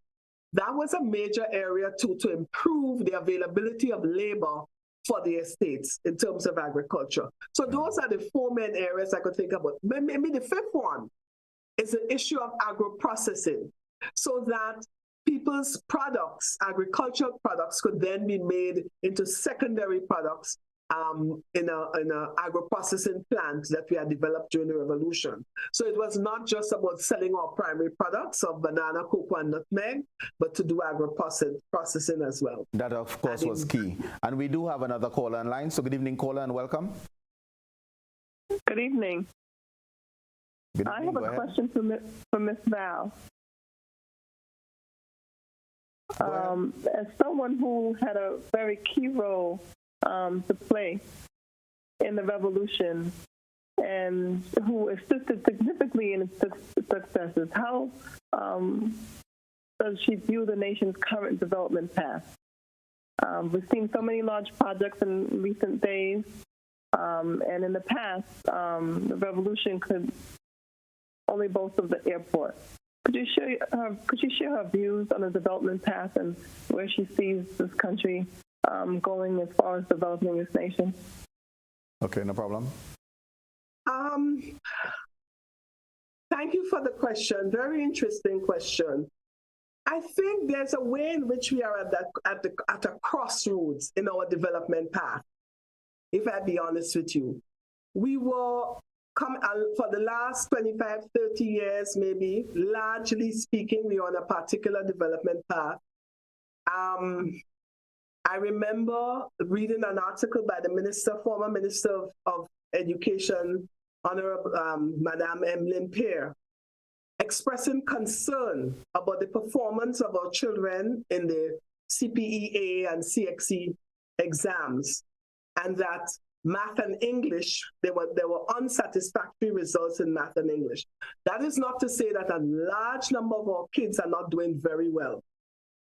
That was a major area to improve the availability of labor for the estates in terms of agriculture. So those are the 4 main areas I could think about. Maybe the 5th one is the issue of agro-processing, so that people's products, agricultural products, could then be made into secondary products in a agro-processing plant that we had developed during the revolution. So it was not just about selling our primary products of banana, cocoa, and nutmeg, but to do agro-processing as well. That, of course, was key. And we do have another caller online. So good evening, caller, and welcome. Good evening. Good evening. I have a question for Ms. Val. As someone who had a very key role to play in the revolution and who assisted significantly in its successes, how does she view the nation's current development path? We've seen so many large projects in recent days, and in the past, the revolution could only boast of the airport. Could you share her views on the development path and where she sees this country going as far as developing this nation? Okay, no problem. Thank you for the question. Very interesting question. I think there's a way in which we are at a crossroads in our development path, if I be honest with you. We were, for the last 25, 30 years maybe, largely speaking, we are on a particular development path. I remember reading an article by the former Minister of Education, Honorable Madame Emmeline Peer, expressing concern about the performance of our children in the CPEA and CXE exams, and that math and English, there were unsatisfactory results in math and English. That is not to say that a large number of our kids are not doing very well.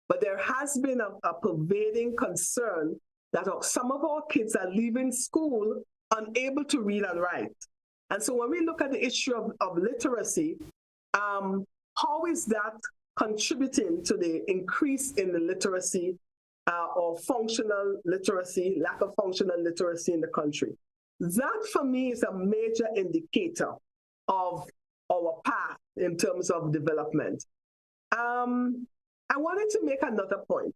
But there has been a pervading concern that some of our kids are leaving school unable to read and write. And so when we look at the issue of literacy, how is that contributing to the increase in the literacy or functional literacy, lack of functional literacy in the country? That, for me, is a major indicator of our path in terms of development. I wanted to make another point.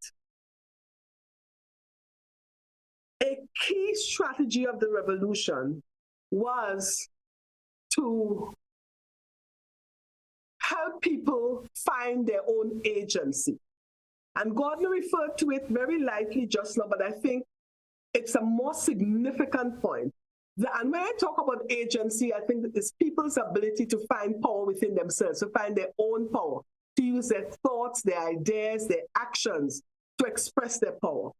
A key strategy of the revolution was to help people find their own agency. And Gordon referred to it very lightly just now, but I think it's a more significant point. And when I talk about agency, I think that it's people's ability to find power within themselves, to find their own power, to use their thoughts, their ideas, their actions to express their power.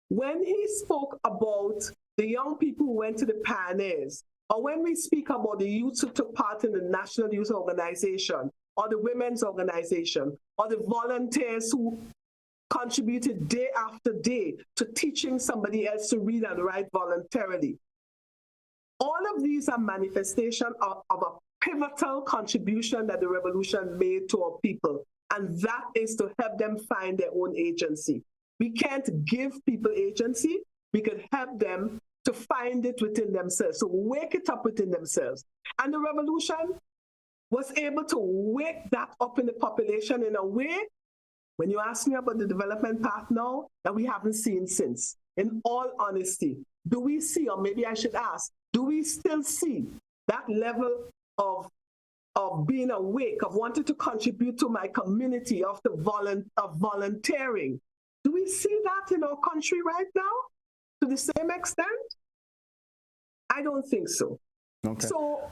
When he spoke about the young people who went to the pioneers, or when we speak about the youths who took part in the National Youth Organization, or the Women's Organization, or the volunteers who contributed day after day to teaching somebody else to read and write voluntarily. All of these are manifestations of a pivotal contribution that the revolution made to our people, and that is to help them find their own agency. We can't give people agency, we can help them to find it within themselves, so wake it up within themselves. And the revolution was able to wake that up in the population in a way, when you ask me about the development path now, that we haven't seen since. In all honesty, do we see, or maybe I should ask, do we still see that level of being awake, of wanting to contribute to my community, of volunteering? Do we see that in our country right now to the same extent? I don't think so. Okay. So,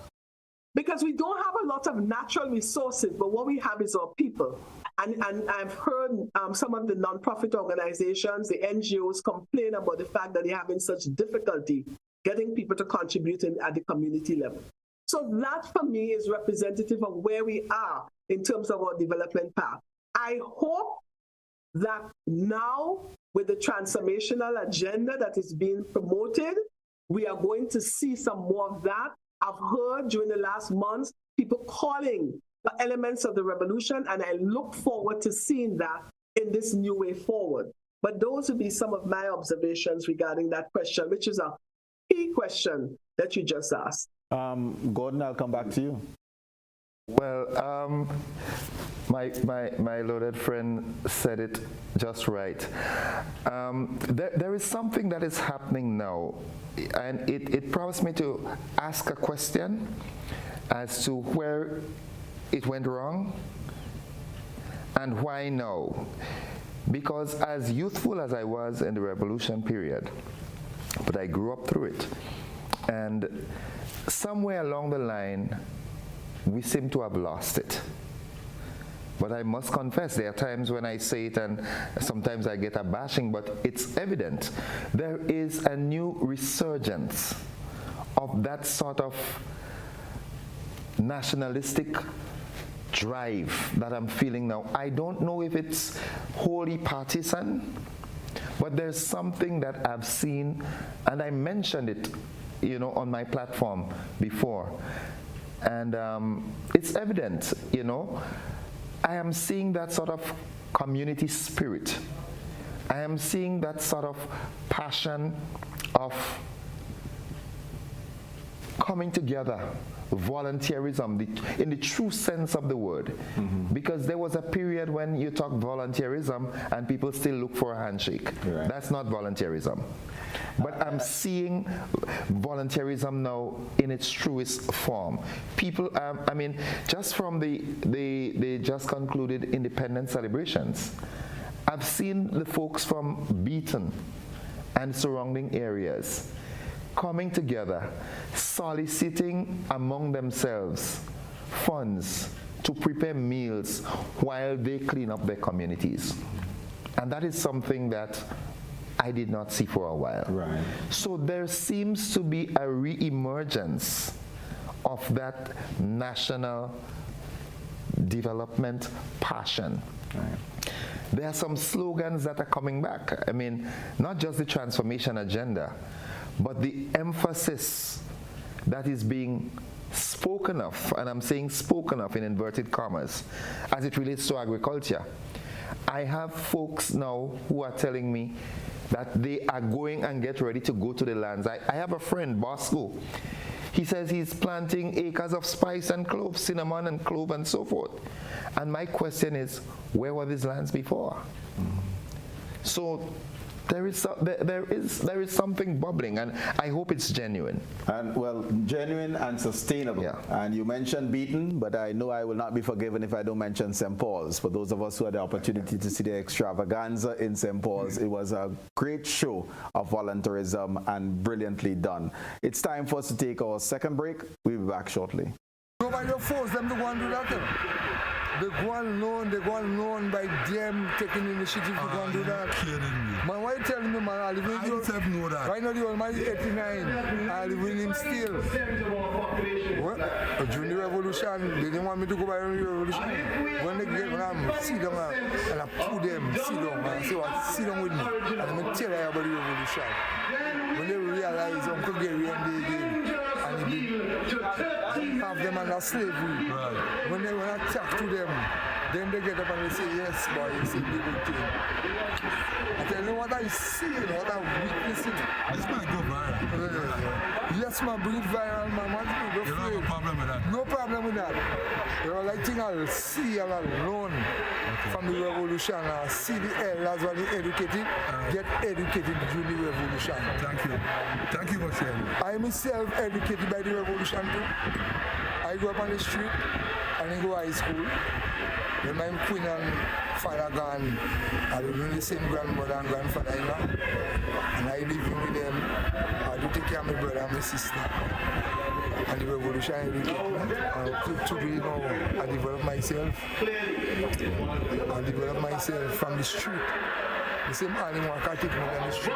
because we don't have a lot of natural resources, but what we have is our people. And I've heard some of the nonprofit organizations, the NGOs, complain about the fact that they're having such difficulty getting people to contribute at the community level. So that, for me, is representative of where we are in terms of our development path. I hope that now, with the transformational agenda that is being promoted, we are going to see some more of that. I've heard during the last months people calling for elements of the revolution, and I look forward to seeing that in this new way forward. But those would be some of my observations regarding that question, which is a key question that you just asked. Gordon, I'll come back to you. Well, My loaded friend said it just right. There is something that is happening now, and it prompts me to ask a question as to where it went wrong and why now. Because as youthful as I was in the revolution period, but I grew up through it, and somewhere along the line, we seem to have lost it. But I must confess, there are times when I say it and sometimes I get a bashing, but it's evident. There is a new resurgence of that sort of nationalistic drive that I'm feeling now. I don't know if it's wholly partisan, but there's something that I've seen, and I mentioned it, on my platform before. And it's evident, I am seeing that sort of community spirit. I am seeing that sort of passion of coming together, volunteerism, in the true sense of the word. Because there was a period when you talk volunteerism and people still look for a handshake. Right. That's not volunteerism. But I'm seeing volunteerism now in its truest form. People, just from the just concluded independence celebrations, I've seen the folks from Beaton and surrounding areas coming together, soliciting among themselves funds to prepare meals while they clean up their communities. And that is something that I did not see for a while. Right. So there seems to be a re-emergence of that national development passion. Right. There are some slogans that are coming back. Not just the transformation agenda, but the emphasis that is being spoken of, and I'm saying spoken of in inverted commas, as it relates to agriculture. I have folks now who are telling me that they are going and get ready to go to the lands. I have a friend, Bosco. He says he's planting acres of spice and clove, cinnamon and clove and so forth. And my question is, where were these lands before? So there is something bubbling, and I hope it's genuine. And well, genuine and sustainable. Yeah. And you mentioned Beaton, but I know I will not be forgiven if I don't mention St. Paul's. For those of us who had the opportunity to see the extravaganza in St. Paul's, it was a great show of volunteerism and brilliantly done. It's time for us to take our second break. We'll be back shortly. Nobody force them to go and do that. They go on by them taking initiative to go and do that. Man, why you telling me, man? I don't know that. Right now, the old man is 89. I live with him still. What? During the revolution, they didn't want me to go by the revolution. When I sit down and I put them, sit down, and say, well, sit down with me. And I'm going to tell you about the revolution. When they realize Uncle Gary and they did, and he did have them under slavery. Right. When I talk to them, then they get up and they say, yes, boy, it's a good thing. I tell you what I see, what I'm witnessing. This might go viral. Yes, man, bring it viral, man. You don't have a problem with that? No problem with that. Like thing I'll see and I'll learn from the revolution. I'll see the elders when they educated, get educated during the revolution. Thank you. Thank you for sharing. I myself educated by the revolution too. I grew up on the street and I go to high school. When my queen and father gone, I live with the same grandmother and grandfather-in-law. And I live with them. I do take care of my brother and my sister. And the revolution educated me. Today now, I develop myself. I develop myself from the street. The same animal can take me down the street.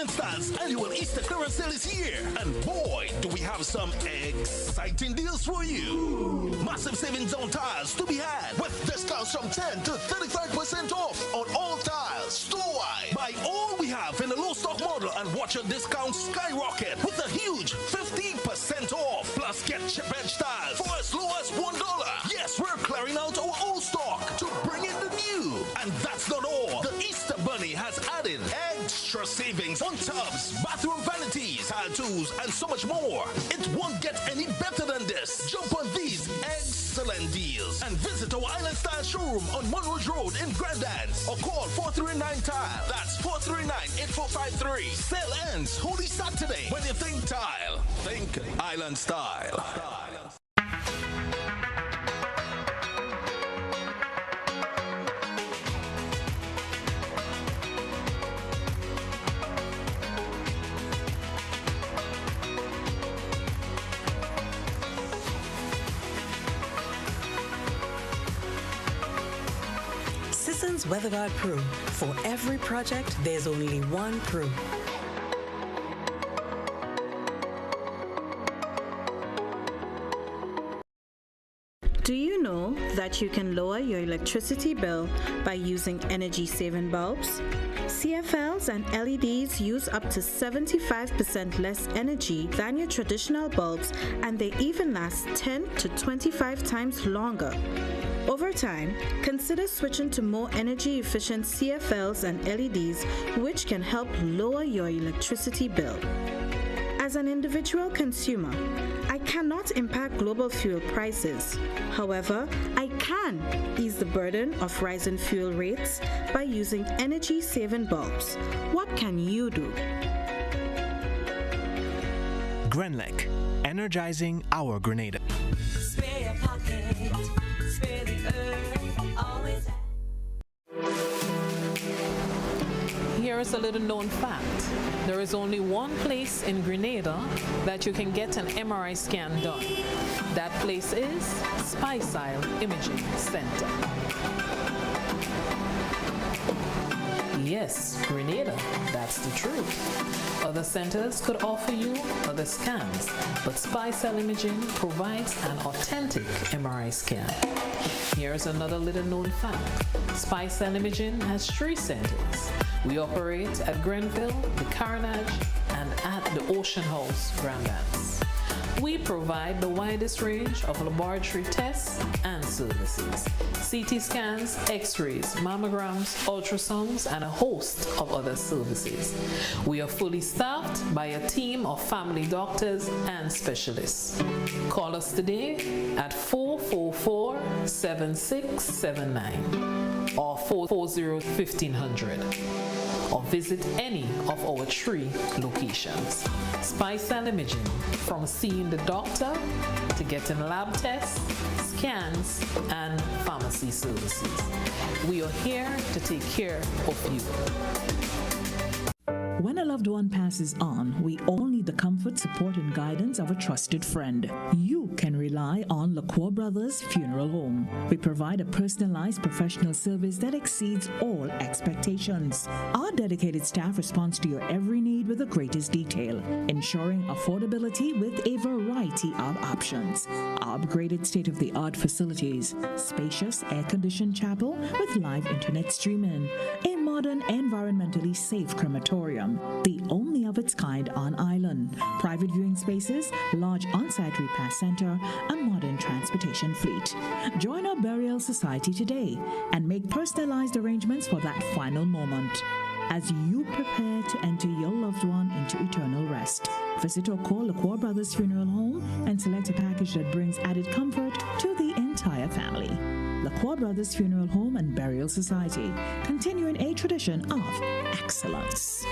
Styles annual Easter clearance sale is here, and boy, do we have some exciting deals for you. Massive savings on tiles to be had with discounts from 10 to 35% off on all tiles store-wide. Buy all we have in a low stock model and watch your discounts skyrocket with a huge 15% off. Plus get chip edge tiles for as low as $1. Yes, we're clearing out our old stock to bring in the new. And that's not all. The Easter Bunny has added extra savings on tubs, bathroom vanities, textile tools, and so much more. It won't get any better than this. Jump on these excellent deals and visit our Island Style showroom on Monroe Road in Grandans or call 439-TILE. That's 439-8453. Sale ends Holy Saturday. When you think tile, think Island Style. Sisson's WeatherGuard Pro. For every project, there's only one Pro. Do you know that you can lower your electricity bill by using energy-saving bulbs? CFLs and LEDs use up to 75% less energy than your traditional bulbs, and they even last 10 to 25 times longer. Over time, consider switching to more energy-efficient CFLs and LEDs, which can help lower your electricity bill. As an individual consumer, I cannot impact global fuel prices. However, I can ease the burden of rising fuel rates by using energy-saving bulbs. What can you do? Grenlec, energizing our Grenada. Spare your pocket, spare the earth, always. Here is a little known fact. There is only one place in Grenada that you can get an MRI scan done. That place is Spicile Imaging Center. Yes, Grenada, that's the truth. Other centers could offer you other scans, but Spicile Imaging provides an authentic MRI scan. Here's another little known fact. Spicile Imaging has 3 centers. We operate at Grenville, the Carnage, and at the Ocean House, Grandans. We provide the widest range of laboratory tests and services. CT scans, x-rays, mammograms, ultrasounds, and a host of other services. We are fully staffed by a team of family doctors and specialists. Call us today at 444-7679 or 440-1500. or visit any of our 3 locations. Spicile Imaging, from seeing the doctor to getting lab tests, scans, and pharmacy services. We are here to take care of you. When a loved one passes on, we all need the comfort, support, and guidance of a trusted friend. You can rely on LaCour Brothers Funeral Home. We provide a personalized professional service that exceeds all expectations. Our dedicated staff responds to your every need with the greatest detail, ensuring affordability with a variety of options. Our upgraded state-of-the-art facilities, spacious air-conditioned chapel with live internet streaming, a modern, environmentally safe crematorium, the only of its kind on island, private viewing spaces, large on-site repast center, a modern transportation fleet. Join our burial society today and make personalized arrangements for that final moment. As you prepare to enter your loved one into eternal rest, visit or call LaCour Brothers Funeral Home and select a package that brings added comfort to the entire family. LaCour Brothers Funeral Home and Burial Society, continuing a tradition of excellence.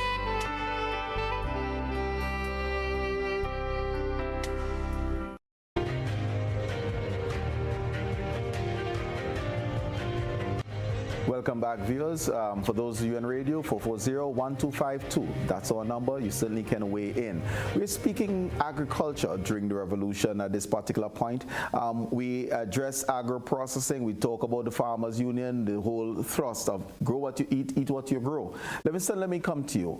Welcome back, viewers. For those of you on radio, 440-1252. That's our number. You certainly can weigh in. We're speaking agriculture during the revolution at this particular point. We address agro-processing. We talk about the Farmers Union, the whole thrust of grow what you eat what you grow. Livingston, let me come to you.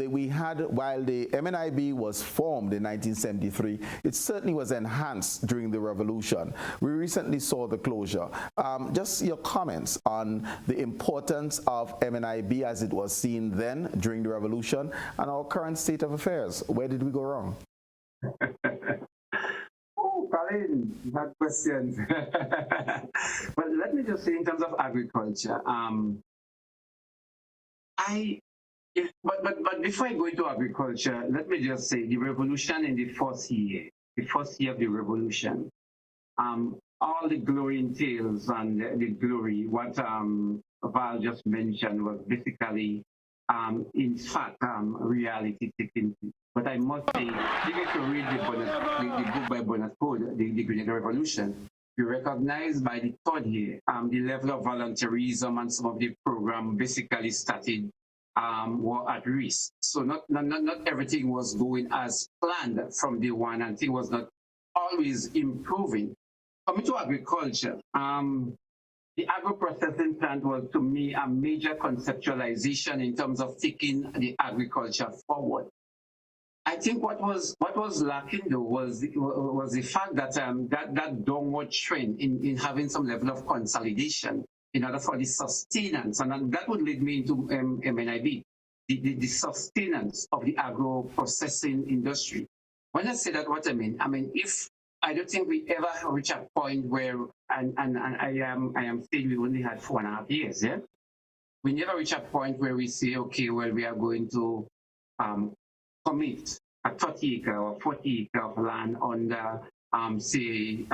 We had, while the MNIB was formed in 1973, it certainly was enhanced during the revolution. We recently saw the closure. Just your comments on the importance of MNIB as it was seen then during the revolution and our current state of affairs. Where did we go wrong? Oh, Colin, that question. But let me just say, in terms of agriculture, I But before I go into agriculture, let me just say the revolution in the first year of the revolution, all the glowing tales and the glory, what Val just mentioned was basically, in fact, reality taking place. But I must say, if you read the book by Bonnet Code, the Grenada Revolution, you recognize by the third year, the level of volunteerism and some of the program basically started were at risk. So not everything was going as planned from day one, and things was not always improving. Coming to agriculture, the agro-processing plant was, to me, a major conceptualization in terms of taking the agriculture forward. I think what was lacking though was the fact that that downward trend in having some level of consolidation in order for the sustenance, and that would lead me into MNIB, the sustenance of the agro-processing industry. When I say that, what I mean, if I don't think we ever reach a point where, and I am saying we only had 4.5 years, yeah? We never reach a point where we say, okay, well, we are going to commit a 30-acre or 40-acre of land under, say,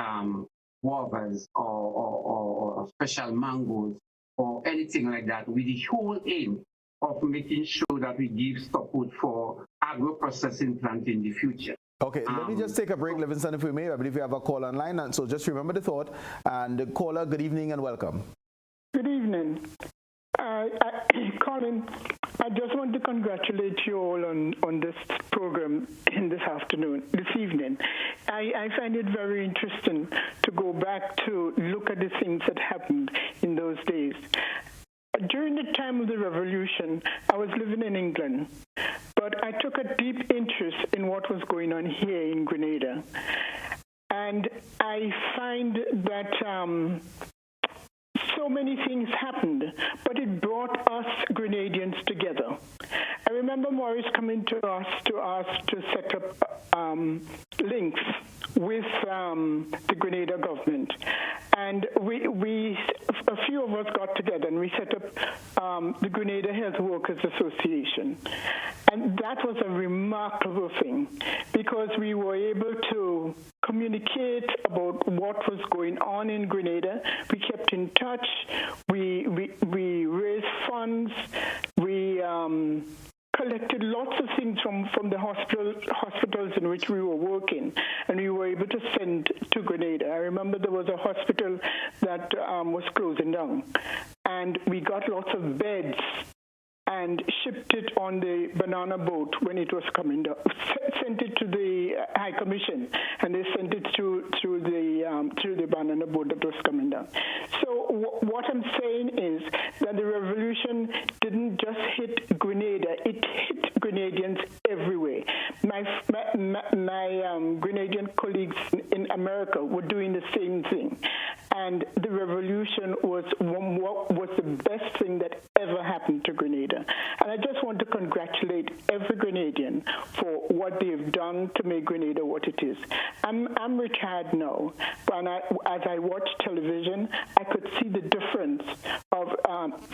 guavas or special mangoes or anything like that, with the whole aim of making sure that we give support for agro-processing plant in the future. Okay, let me just take a break, Livingston, if we may. I believe we have a call online, and so just remember the thought. And caller, good evening and welcome. Good evening. Colin, I just want to congratulate you all on this program this evening. I find it very interesting to go back to look at the things that happened in those days. During the time of the revolution, I was living in England, but I took a deep interest in what was going on here in Grenada. And I find that so many things happened, but it brought us Grenadians together. I remember Maurice coming to us to ask to set up links with the Grenada government. And we a few of us got together and we set up the Grenada Health Workers Association. And that was a remarkable thing because we were able to communicate about what was going on in Grenada. We kept in touch. We raised funds. We collected lots of things from the hospitals in which we were working, and we were able to send to Grenada. I remember there was a hospital that was closing down, and we got lots of beds and shipped it on the banana boat when it was coming down. Sent it to the High Commission, and they sent it through the banana boat that was coming down. So what I'm saying is that the revolution didn't just hit Grenada; it hit Grenadians everywhere. My Grenadian colleagues in America were doing the same thing, and the revolution was the best thing that ever happened to Grenada. And I just want to congratulate every Grenadian for what they've done to make Grenada what it is. I'm retired now, but as I watch television, I could see the difference of,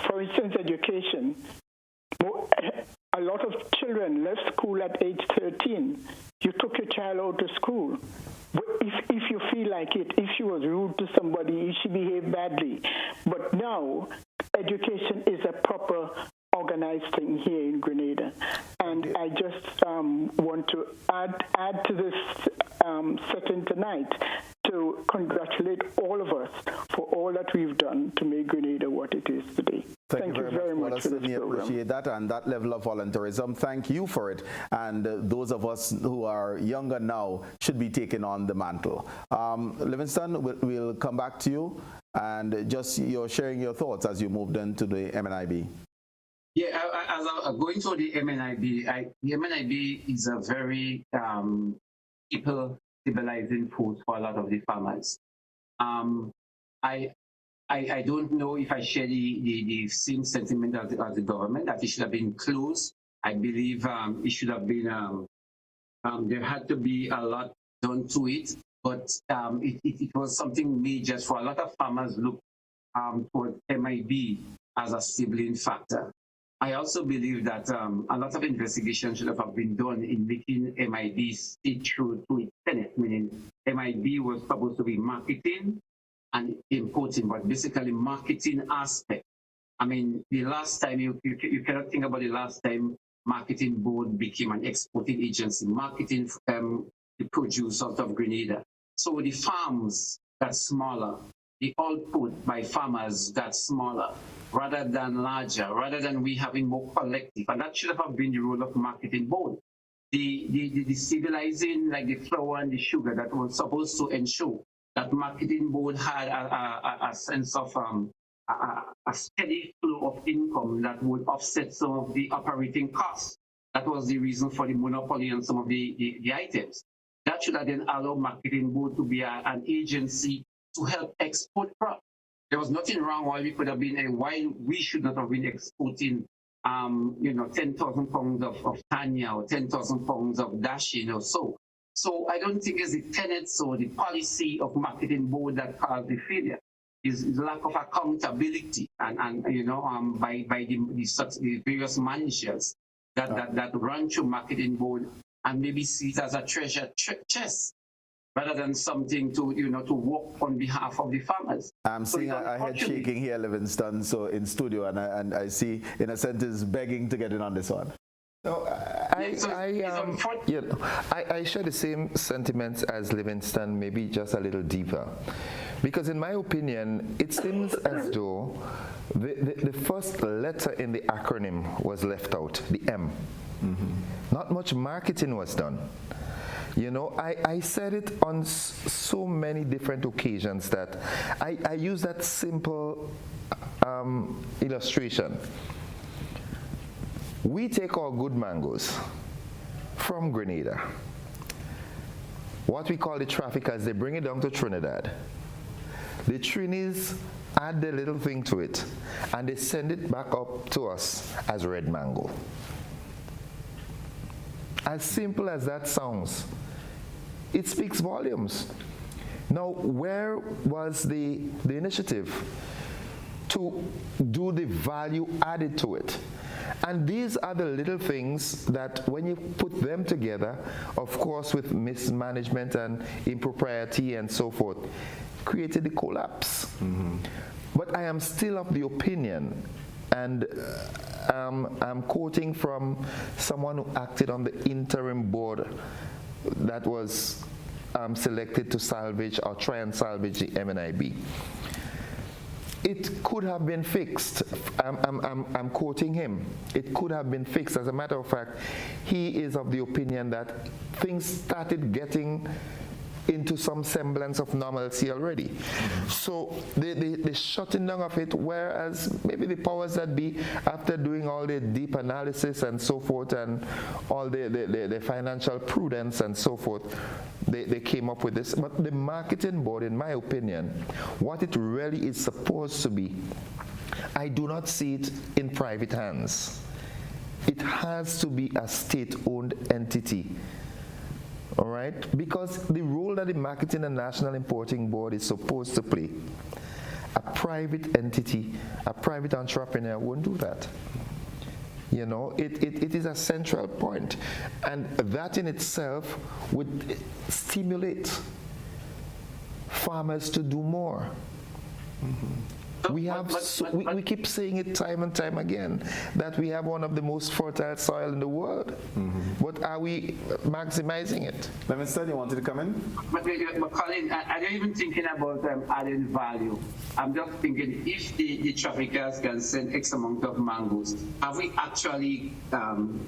for instance, education. A lot of children left school at age 13. You took your child out of school. If you feel like it, if she was rude to somebody, if she behaved badly. But now, education is a proper organized thing here in Grenada. And I just want to add to this setting tonight to congratulate all of us for all that we've done to make Grenada what it is today. Thank you very much for this program. Appreciate that, and that level of volunteerism. Thank you for it. And those of us who are younger now should be taking on the mantle. Livingston, we'll come back to you, and just you're sharing your thoughts as you moved into the MNIB. Yeah, as I'm going to the MNIB, the MNIB is a very people stabilizing force for a lot of the farmers. I don't know if I share the same sentiment as the government, that it should have been closed. I believe it should have been, there had to be a lot done to it, but it was something major for a lot of farmers look toward MIB as a sibling factor. I also believe that a lot of investigation should have been done in making MIB stay true to its tenet, meaning MIB was supposed to be marketing and importing, but basically marketing aspect. I mean, the last time, you cannot think about the last time Marketing Board became an exporting agency, marketing the produce out of Grenada. So the farms got smaller, the output by farmers got smaller, rather than larger, rather than we having more collective. And that should have been the role of Marketing Board. The stabilizing, like the flour and the sugar, that was supposed to ensure that Marketing Board had a sense of a steady flow of income that would offset some of the operating costs. That was the reason for the monopoly on some of the items. That should have then allowed Marketing Board to be an agency to help export crops. There was nothing wrong why we could have been why we should not have been exporting 10,000 pounds of Tanya or 10,000 pounds of Dashin or so. So I don't think it's the tenets or the policy of Marketing Board that caused the failure. Is lack of accountability and by the various managers that run through Marketing Board and maybe see it as a treasure chest rather than something to work on behalf of the farmers. I'm seeing a head shaking here, Livingston, so in studio, and I see Innocent is begging to get in on this one. No, I share the same sentiments as Livingston, maybe just a little deeper. Because in my opinion, it seems as though the first letter in the acronym was left out, the M. Not much marketing was done. I said it on so many different occasions that I use that simple illustration. We take our good mangoes from Grenada. What we call the traffickers, they bring it down to Trinidad. The Trinis add their little thing to it, and they send it back up to us as red mango. As simple as that sounds, it speaks volumes. Now, where was the initiative to do the value added to it? And these are the little things that when you put them together, of course with mismanagement and impropriety and so forth, created the collapse. But I am still of the opinion, and I'm quoting from someone who acted on the interim board that was selected to salvage or try and salvage the MNIB. It could have been fixed. I'm quoting him. It could have been fixed. As a matter of fact, he is of the opinion that things started getting into some semblance of normalcy already. So the shutting down of it, whereas maybe the powers that be, after doing all the deep analysis and so forth and all the financial prudence and so forth, they came up with this. But the Marketing Board, in my opinion, what it really is supposed to be, I do not see it in private hands. It has to be a state-owned entity. All right? Because the role that the Marketing and National Importing Board is supposed to play, a private entity, a private entrepreneur won't do that. It is a central point. And that in itself would stimulate farmers to do more. We keep saying it time and time again, that we have one of the most fertile soil in the world. But are we maximizing it? Livingston, you wanted to come in? But Colin, I don't even thinking about adding value. I'm just thinking, if the traffickers can send X amount of mangoes, have we actually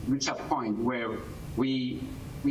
reached a point where we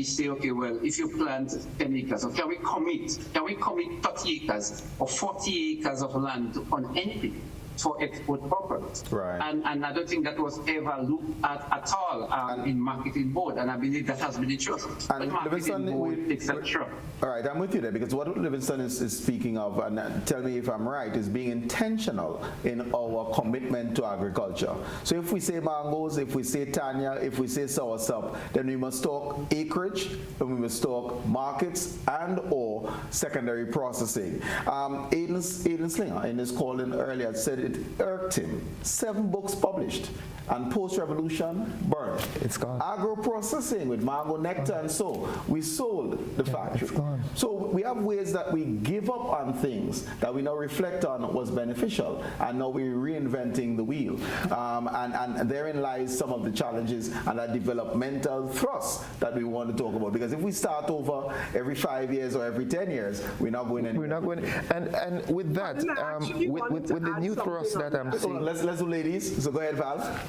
say, okay, well, if you plant 10 acres, or can we commit 30 acres or 40 acres of land on anything for export purposes? Right. And I don't think that was ever looked at all in Marketing Board, and I believe that has been the truth. And but Marketing Board takes a truck. All right, I'm with you there, because what Livingston is speaking of, and tell me if I'm right, is being intentional in our commitment to agriculture. So if we say mangoes, if we say Tanya, if we say soursop, then we must talk acreage, and we must talk markets and or secondary processing. Aiden Slinger, in his call in earlier, said it irked him. 7 books published, and post-revolution, burned. It's gone. Agro-processing with mango nectar and so, we sold the factory. So we have ways that we give up on things that we now reflect on was beneficial, and now we're reinventing the wheel. And therein lies some of the challenges and that developmental thrust that we want to talk about. Because if we start over every 5 years or every 10 years, we're not going anywhere. We're not going. And with that, with the new thrust that I'm seeing. Let's do ladies. So go ahead, Val.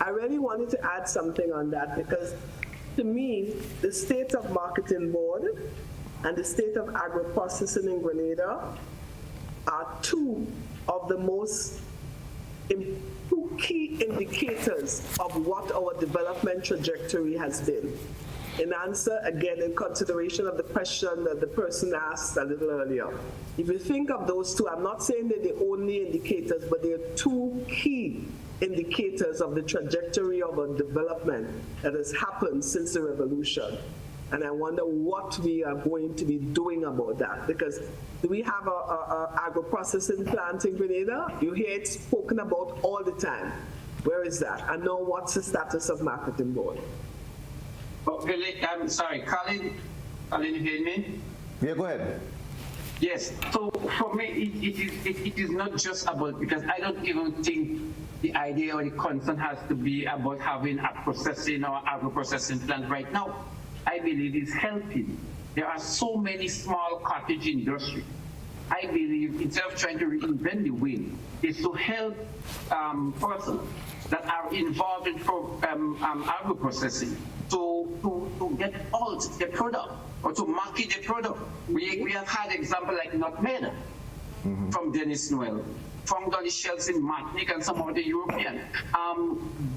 I really wanted to add something on that, because to me, the State of Marketing Board and the State of Agro-Processing in Grenada are 2 of the most key indicators of what our development trajectory has been. In answer, again, in consideration of the question that the person asked a little earlier, if you think of those 2, I'm not saying they're the only indicators, but they're 2 key indicators of the trajectory of our development that has happened since the revolution. And I wonder what we are going to be doing about that, because do we have a agro-processing plant in Grenada? You hear it spoken about all the time. Where is that? And now what's the status of Marketing Board? I'm sorry, Colin, you hear me? Yeah, go ahead. Yes, so for me, it is not just about, because I don't even think the idea or the concern has to be about having a processing or agro-processing plant right now. I believe it's helping. There are so many small cottage industries. I believe instead of trying to reinvent the wheel, is to help persons that are involved in agro-processing to get out the product or to market the product. We have had example like nutmeg from Dennis Noel, from Dolly Shells in Martinique and some of the European.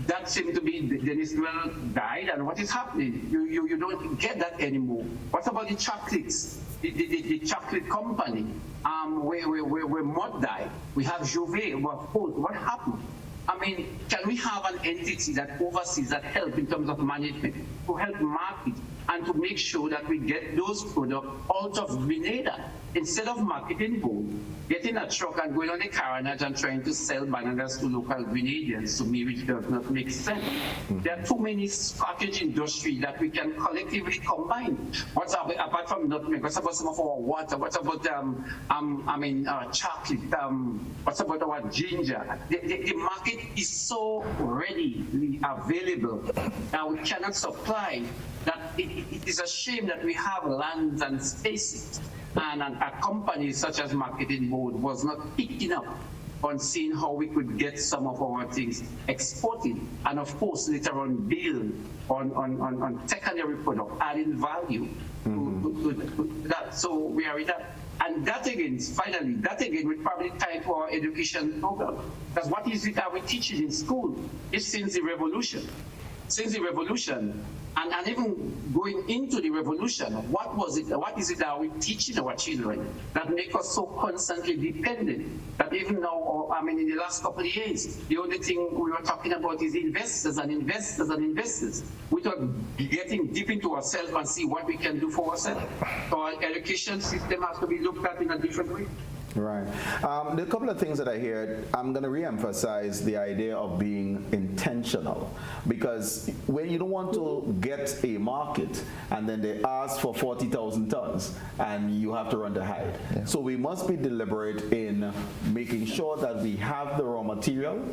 That seemed to be Dennis Noel died, and what is happening? You don't get that anymore. What about the chocolates? The chocolate company, where Mott died. We have Jouvet, what happened? I mean, can we have an entity that oversees, that help in terms of management, to help market and to make sure that we get those products out of Grenada? Instead of Marketing Board, getting a truck and going on the carnage and trying to sell bananas to local Grenadians, to me, which does not make sense. There are too many cottage industry that we can collectively combine. What's up, apart from nutmeg, what's about some of our water? What's about chocolate? What's about our ginger? The market is so readily available that we cannot supply. That it is a shame that we have lands and spaces, and a company such as Marketing Board was not picking up on seeing how we could get some of our things exported, and of course later on build on secondary product, adding value to that. So we are in that. And that again, finally, will probably tie to our education program. Because what is it that we teach in school? It's since the revolution. And even going into the revolution, what is it that we're teaching our children that make us so constantly dependent that even now, in the last couple of years, the only thing we were talking about is investors and investors and investors, without getting deep into ourselves and see what we can do for ourselves. So our education system has to be looked at in a different way. Right. There are a couple of things that I hear. I'm going to re-emphasize the idea of being intentional, because when you don't want to get a market and then they ask for 40,000 tons and you have to run to hide. Yeah. So we must be deliberate in making sure that we have the raw material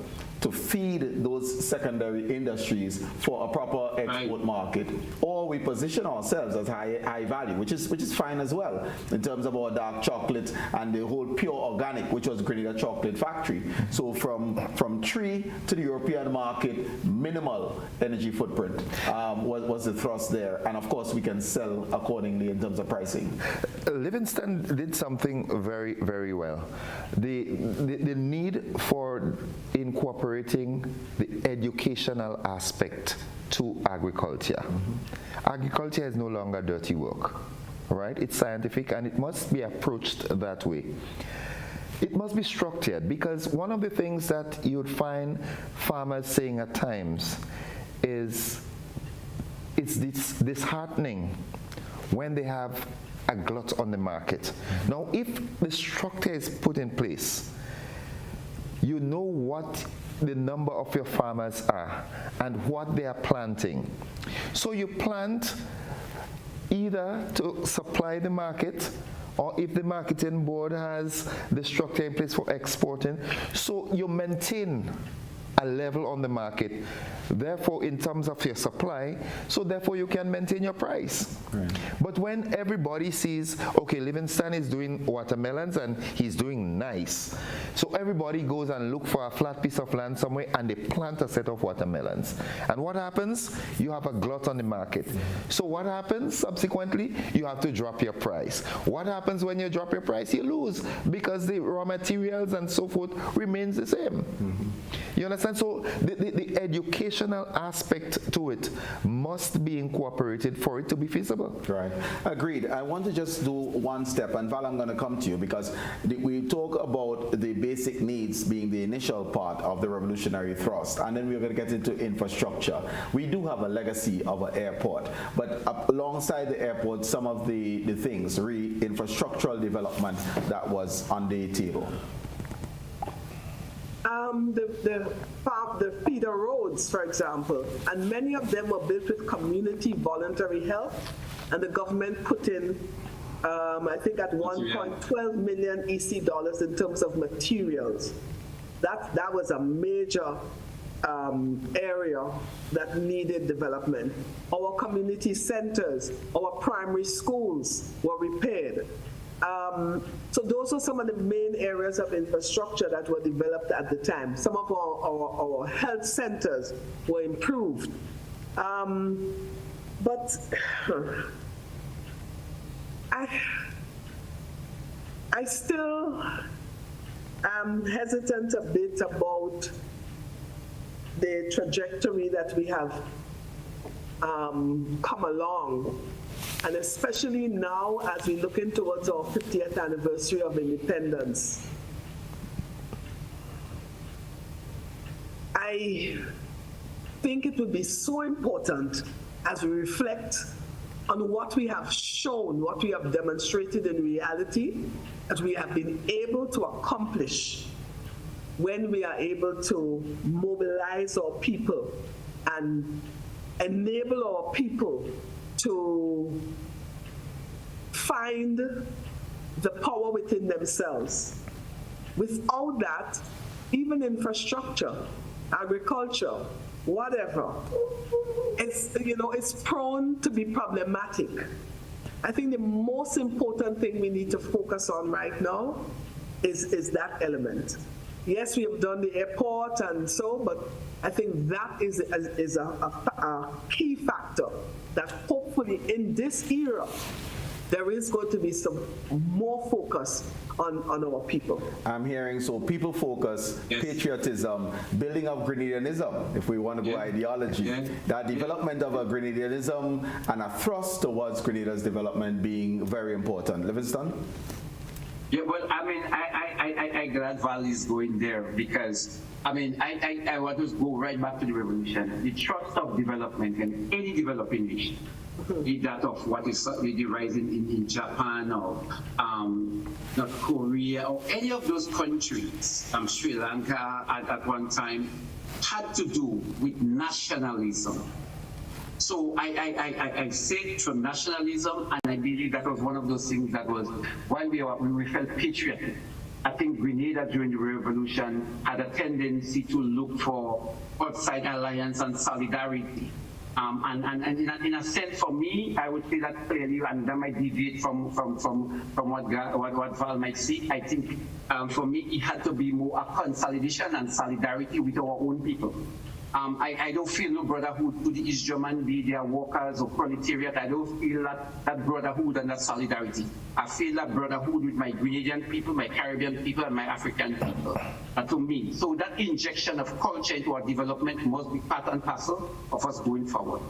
to feed those secondary industries for a proper export market, or we position ourselves as high value, which is fine as well in terms of our dark chocolate and the whole pure organic, which was Grenada Chocolate Factory. So from tree to the European market, minimal energy footprint was the thrust there, and of course we can sell accordingly in terms of pricing. Livingston did something very, very well. The need for incorporating the educational aspect to agriculture. Agriculture is no longer dirty work. right? It's scientific and it must be approached that way. It must be structured, because one of the things that you'd find farmers saying at times is it's disheartening when they have a glut on the market. Now, if the structure is put in place, you know what the number of your farmers are and what they are planting. So you plant either to supply the market, or if the marketing board has the structure in place for exporting, so you maintain a level on the market, therefore in terms of your supply, so therefore you can maintain your price. Right. But when everybody sees, okay, Livingston is doing watermelons and he's doing nice, so everybody goes and look for a flat piece of land somewhere and they plant a set of watermelons. And what happens? You have a glut on the market. So what happens subsequently? You have to drop your price. What happens when you drop your price? You lose, because the raw materials and so forth remains the same. You understand? So the educational aspect to it must be incorporated for it to be feasible. Right. Agreed. I want to just do one step, and Val, I'm going to come to you, because we talk about the basic needs being the initial part of the revolutionary thrust, and then we're going to get into infrastructure. We do have a legacy of an airport, but alongside the airport, some of the things, infrastructural development that was on the table. The feeder roads, for example, and many of them were built with community voluntary help, and the government put in, I think at one point, 12 million EC dollars in terms of materials. That was a major area that needed development. Our community centers, our primary schools were repaired. So those are some of the main areas of infrastructure that were developed at the time. Some of our health centers were improved. But I still am hesitant a bit about the trajectory that we have come along. And especially now, as we're looking towards our 50th anniversary of independence, I think it would be so important as we reflect on what we have shown, what we have demonstrated in reality, that we have been able to accomplish when we are able to mobilize our people and enable our people to find the power within themselves. Without that, even infrastructure, agriculture, whatever, it's prone to be problematic. I think the most important thing we need to focus on right now is that element. Yes, we have done the airport and so, but I think that is a key factor that hopefully in this era, there is going to be some more focus on our people. I'm hearing, so people focus, yes. Patriotism, building of Grenadianism, if we want to go ideology, that development of a Grenadianism and a thrust towards Grenada's development being very important. Livingston? Yeah, well, I mean, I glad Val is going there, because I mean, I want to go right back to the revolution. The trust of development in any developing nation, be that of what is the rising in Japan or North Korea or any of those countries, Sri Lanka at one time, had to do with nationalism. So I say from nationalism, and I believe that was one of those things that was, while we felt patriotic, I think Grenada during the revolution had a tendency to look for outside alliance and solidarity. And in a sense, for me, I would say that clearly, and that might deviate from what Val might see. I think for me, it had to be more a consolidation and solidarity with our own people. I don't feel no brotherhood to the East German, be their workers or proletariat. I don't feel that brotherhood and that solidarity. I feel that brotherhood with my Grenadian people, my Caribbean people, and my African people. To me, so that injection of culture into our development must be part and parcel of us going forward.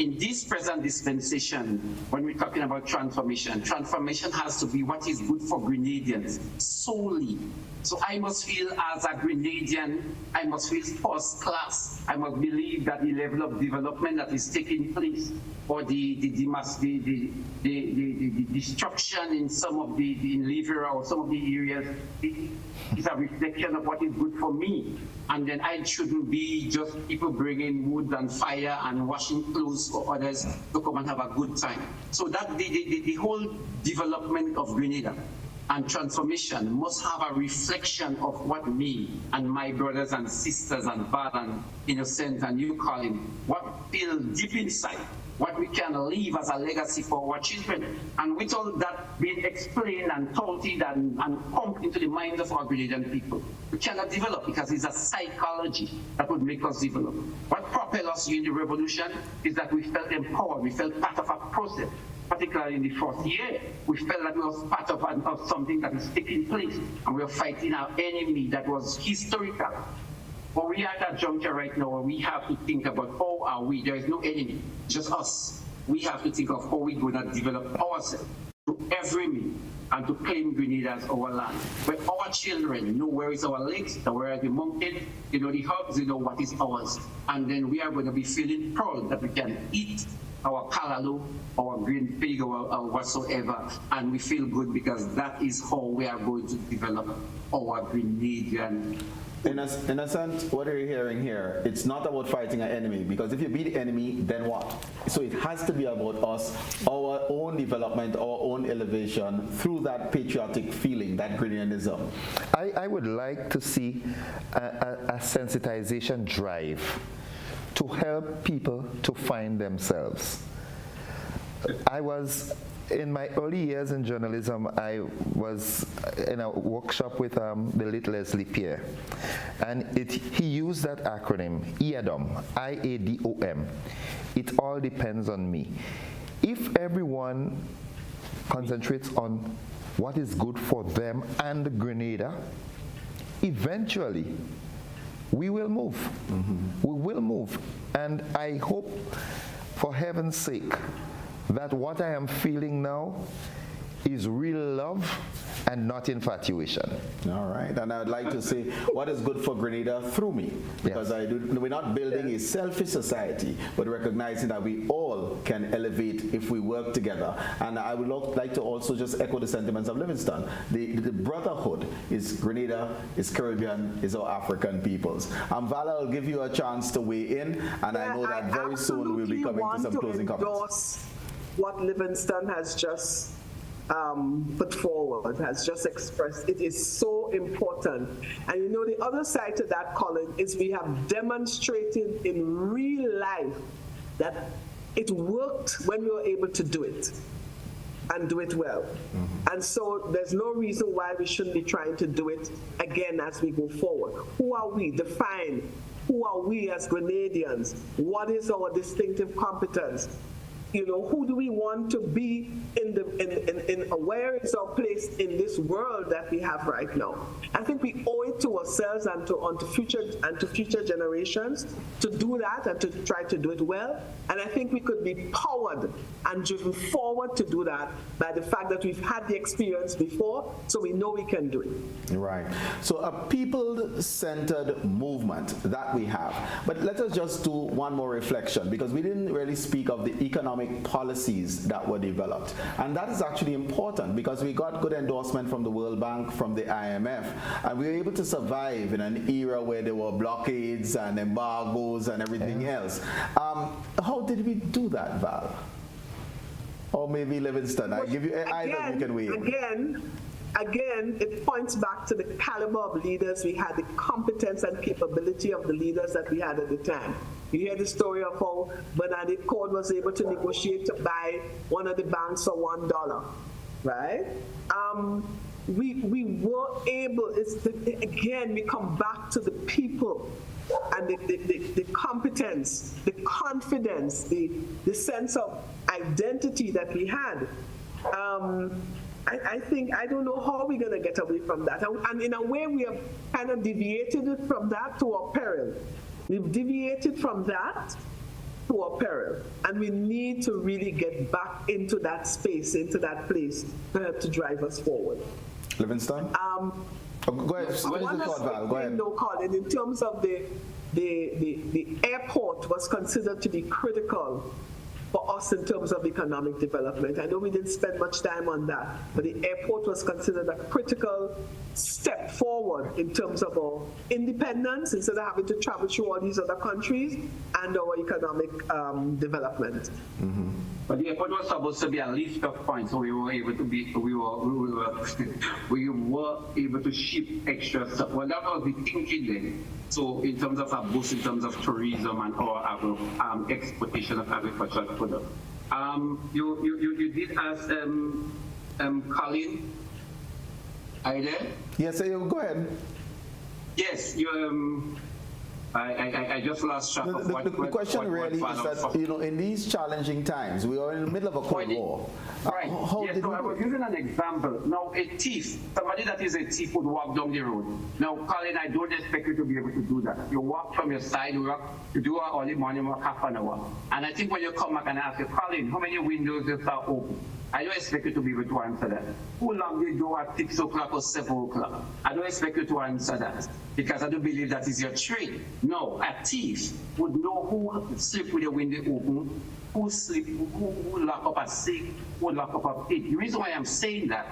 in this present dispensation, when we're talking about transformation, transformation has to be what is good for Grenadians solely. So I must feel as a Grenadian, I must feel first class. I must believe that the level of development that is taking place, or the destruction in some of the Livingston or some of the areas, is a reflection of what is good for me. And then I shouldn't be just people bringing wood and fire and washing clothes for others to come and have a good time. So that the whole development of Grenada and transformation must have a reflection of what me and my brothers and sisters and Val and Innocent and you, Colin, what feel deep inside, what we can leave as a legacy for our children. And with all that being explained and taught and pumped into the minds of our Grenadian people, we cannot develop because it's a psychology that would make us develop. What propelled us in the revolution is that we felt empowered, we felt part of a process. Particularly in the fourth year, we felt that we was part of something that is taking place, and we are fighting our enemy that was historical. But we are at that juncture right now where we have to think about how are we, there is no enemy, just us. We have to think of how we're going to develop ourselves to every means and to claim Grenada as our land. Where our children know where is our lakes, where are the mountains, they know the hubs, they know what is ours. And then we are going to be feeling proud that we can eat our callaloo, our green pig, or whatsoever, and we feel good because that is how we are going to develop our Grenadian. In a sense, what are you hearing here? It's not about fighting an enemy, because if you beat the enemy, then what? So it has to be about us, our own development, our own elevation through that patriotic feeling, that Grenadianism. I would like to see a sensitization drive to help people to find themselves. I was, in my early years in journalism, I was in a workshop with the late Leslie Pierre, and he used that acronym, IADOM, I-A-D-O-M. It all depends on me. If everyone concentrates on what is good for them and Grenada, eventually we will move. Mm-hmm. We will move. And I hope, for heaven's sake, that what I am feeling now is real love and not infatuation. All right, and I would like to say what is good for Grenada through me, because yes. We're not building a selfish society, but recognizing that we all can elevate if we work together. And I would like to also just echo the sentiments of Livingston. The brotherhood is Grenada, is Caribbean, is our African peoples. Val, I'll give you a chance to weigh in, and I know that very soon we'll be coming to some closing comments. What Livingston has just put forward, has just expressed. It is so important. And you know, the other side to that, Colin, is we have demonstrated in real life that it worked when we were able to do it and do it well. Mm-hmm. And so there's no reason why we shouldn't be trying to do it again as we go forward. Who are we? Define who are we as Grenadians? What is our distinctive competence? You know, who do we want to be in where is our place in this world that we have right now? I think we owe it to ourselves and to future generations to do that and to try to do it well. And I think we could be powered and driven forward to do that by the fact that we've had the experience before, so we know we can do it. Right. So a people-centered movement that we have. But let us just do one more reflection, because we didn't really speak of the economic policies that were developed. And that is actually important, because we got good endorsement from the World Bank, from the IMF, and we were able to survive in an era where there were blockades and embargoes and everything else. How did we do that, Val? Or maybe Livingston? I give you either, you can weigh in. Again, it points back to the caliber of leaders we had, the competence and capability of the leaders that we had at the time. You hear the story of how Bernadette Cord was able to negotiate to buy one of the banks for $1, right? We were able, again, we come back to the people and the competence, the confidence, the sense of identity that we had. I think, I don't know how we're going to get away from that. And in a way, we have kind of deviated from that to our peril. We've deviated from that to our peril. And we need to really get back into that space, into that place to help to drive us forward. Livingston? Go ahead. Go ahead. No, Colin, in terms of the airport was considered to be critical for us in terms of economic development. I know we didn't spend much time on that, but the airport was considered a critical step forward in terms of our independence, instead of having to travel through all these other countries, and our economic development. Mm-hmm. But the airport was supposed to be a lift-off point, so we were able to ship extra stuff. Well, that was the thinking then. So in terms of a boost, in terms of tourism and our exportation of agricultural products. You did ask Colin. Are you there? Yes, go ahead. Yes, you. I just lost track of what the question really is that, in these challenging times, we are in the middle of a Cold War. Right. Yes, so I was using an example. Now, a thief, somebody that is a thief would walk down the road. Now, Colin, I don't expect you to be able to do that. You walk from your side, you do an early morning walk, half an hour. And I think when you come back and ask you, Colin, how many windows you saw open? I don't expect you to be able to answer that. Who locked the door at 6 o'clock or 7 o'clock? I don't expect you to answer that, because I don't believe that is your trade. No, a thief would know who sleep with the window open, who lock up at 6, who lock up at 8. The reason why I'm saying that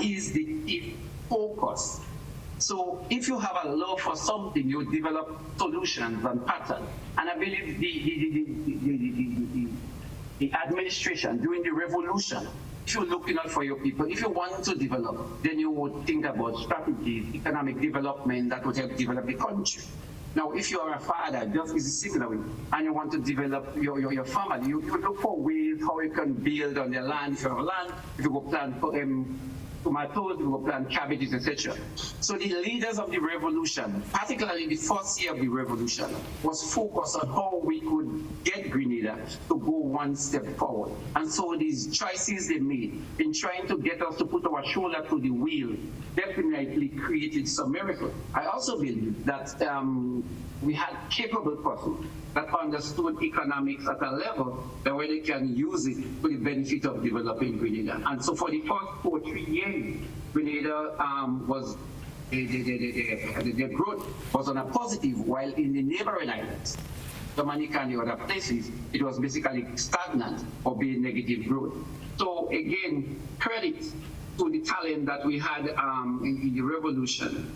is the focus. So if you have a love for something, you develop solutions and patterns. And I believe the administration during the revolution, if you're looking out for your people, if you want to develop, then you would think about strategies, economic development that would help develop the country. Now, if you are a father, just is similar, and you want to develop your family, you look for ways how you can build on the land. If you have land, if you go plant tomatoes, you go plant cabbages, etc. So the leaders of the revolution, particularly the first year of the revolution, was focused on how we could get Grenada to go one step forward. And so these choices they made in trying to get us to put our shoulder to the wheel definitely created some miracle. I also believe that we had capable persons that understood economics at a level that where they can use it for the benefit of developing Grenada. And so for the first 4 or 3 years, Grenada was their growth was on a positive, while in the neighboring islands, Dominica and the other places, it was basically stagnant or being negative growth. So again, credit to the talent that we had in the revolution,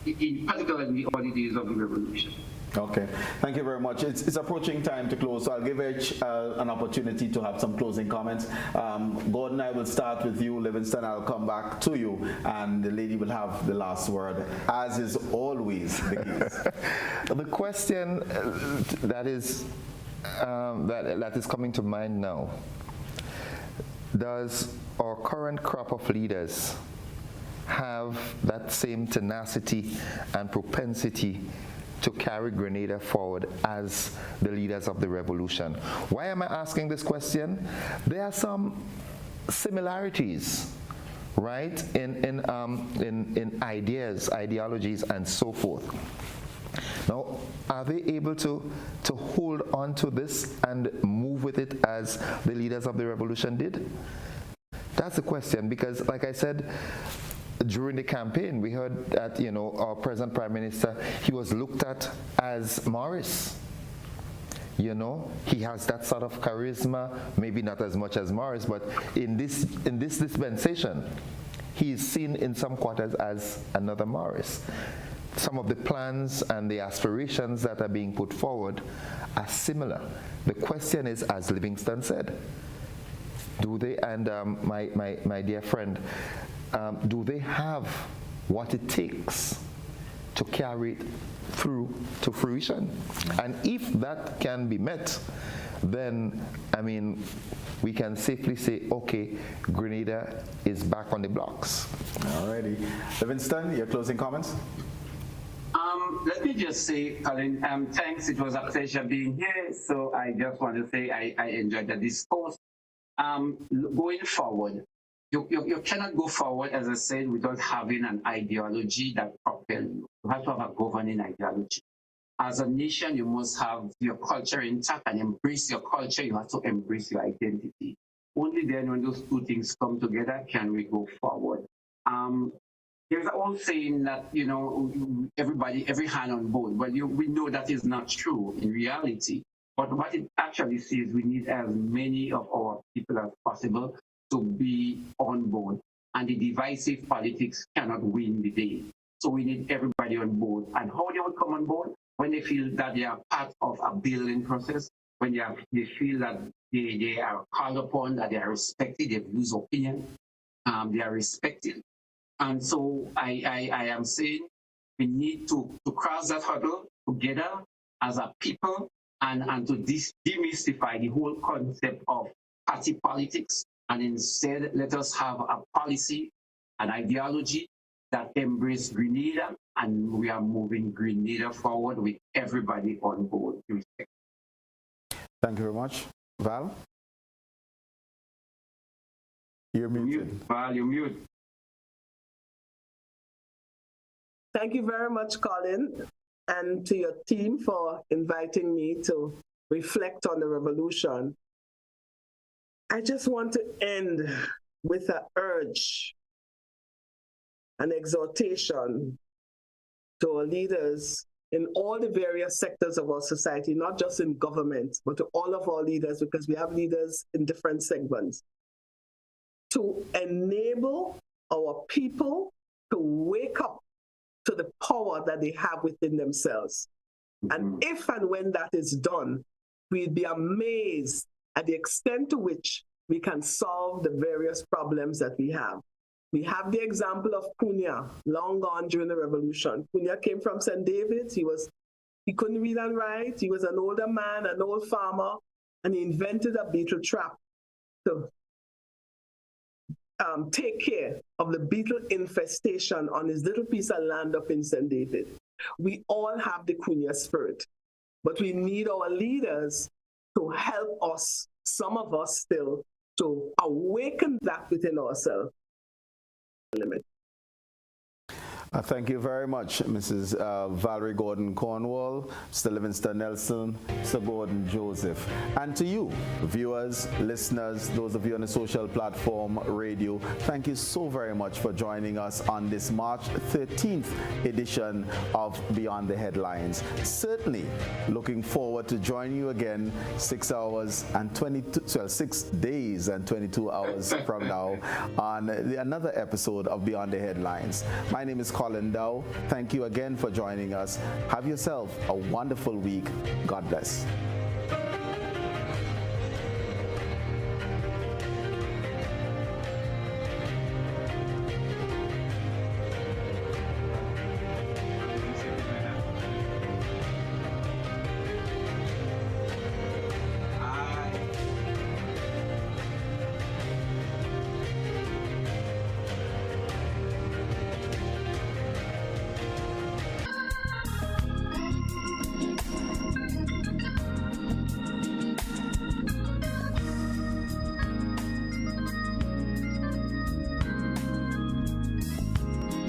in particular in the early days of the revolution. Okay, thank you very much. It's approaching time to close, so I'll give each an opportunity to have some closing comments. Gordon, I will start with you. Livingston, I'll come back to you, and the lady will have the last word, as is always the case. The question that is coming to mind now: does our current crop of leaders have that same tenacity and propensity to carry Grenada forward as the leaders of the revolution? Why am I asking this question? There are some similarities, right, in ideas, ideologies, and so forth. Now, are they able to hold on to this and move with it as the leaders of the revolution did? That's the question, because, like I said, during the campaign, we heard that, our present Prime Minister, he was looked at as Morris. He has that sort of charisma, maybe not as much as Morris, but in this dispensation, he is seen in some quarters as another Morris. Some of the plans and the aspirations that are being put forward are similar. The question is, as Livingston said, do they, and my dear friend, do they have what it takes to carry it through to fruition? And if that can be met, then, we can safely say, okay, Grenada is back on the blocks. Alrighty. Livingston, your closing comments? Let me just say, Colin, thanks. It was a pleasure being here. So I just want to say I enjoyed the discourse. Going forward, you cannot go forward, as I said, without having an ideology that propels you. You have to have a governing ideology. as a nation, you must have your culture intact and embrace your culture. You have to embrace your identity. Only then, when those two things come together, can we go forward. There's an old saying that, everybody, every hand on board. Well, we know that is not true in reality. But what it actually says, we need as many of our people as possible to be on board. And the divisive politics cannot win the day. So we need everybody on board. And how they will come on board? When they feel that they are part of a building process, when they feel that they are called upon, that they are respected, they lose opinion, they are respected. And so I am saying we need to cross that hurdle together as a people and to demystify the whole concept of party politics. And instead, let us have a policy, an ideology that embrace Grenada, and we are moving Grenada forward with everybody on board. Thank you very much. Val? You're muted. Val, you're mute. Thank you very much, Colin, and to your team for inviting me to reflect on the revolution. I just want to end with an urge, an exhortation to our leaders in all the various sectors of our society, not just in government, but to all of our leaders, because we have leaders in different segments, to enable our people to wake up to the power that they have within themselves. And if and when that is done, we'd be amazed at the extent to which we can solve the various problems that we have. We have the example of Cunha, long gone during the revolution. Cunha came from St. David's. He couldn't read and write. He was an older man, an old farmer, and he invented a beetle trap to take care of the beetle infestation on his little piece of land up in St. David. We all have the Cunha spirit, but we need our leaders to help us, some of us still, to awaken that within ourselves. Limit. Thank you very much, Mrs. Valerie Gordon Cornwall, Mr. Livingston Nelson, Mr. Gordon Joseph. And to you, viewers, listeners, those of you on the social platform, radio, thank you so very much for joining us on this March 13th edition of Beyond the Headlines. Certainly looking forward to joining you again 6 days and 22 hours from now on another episode of Beyond the Headlines. My name is Colin Dowe. Thank you again for joining us. Have yourself a wonderful week. God bless.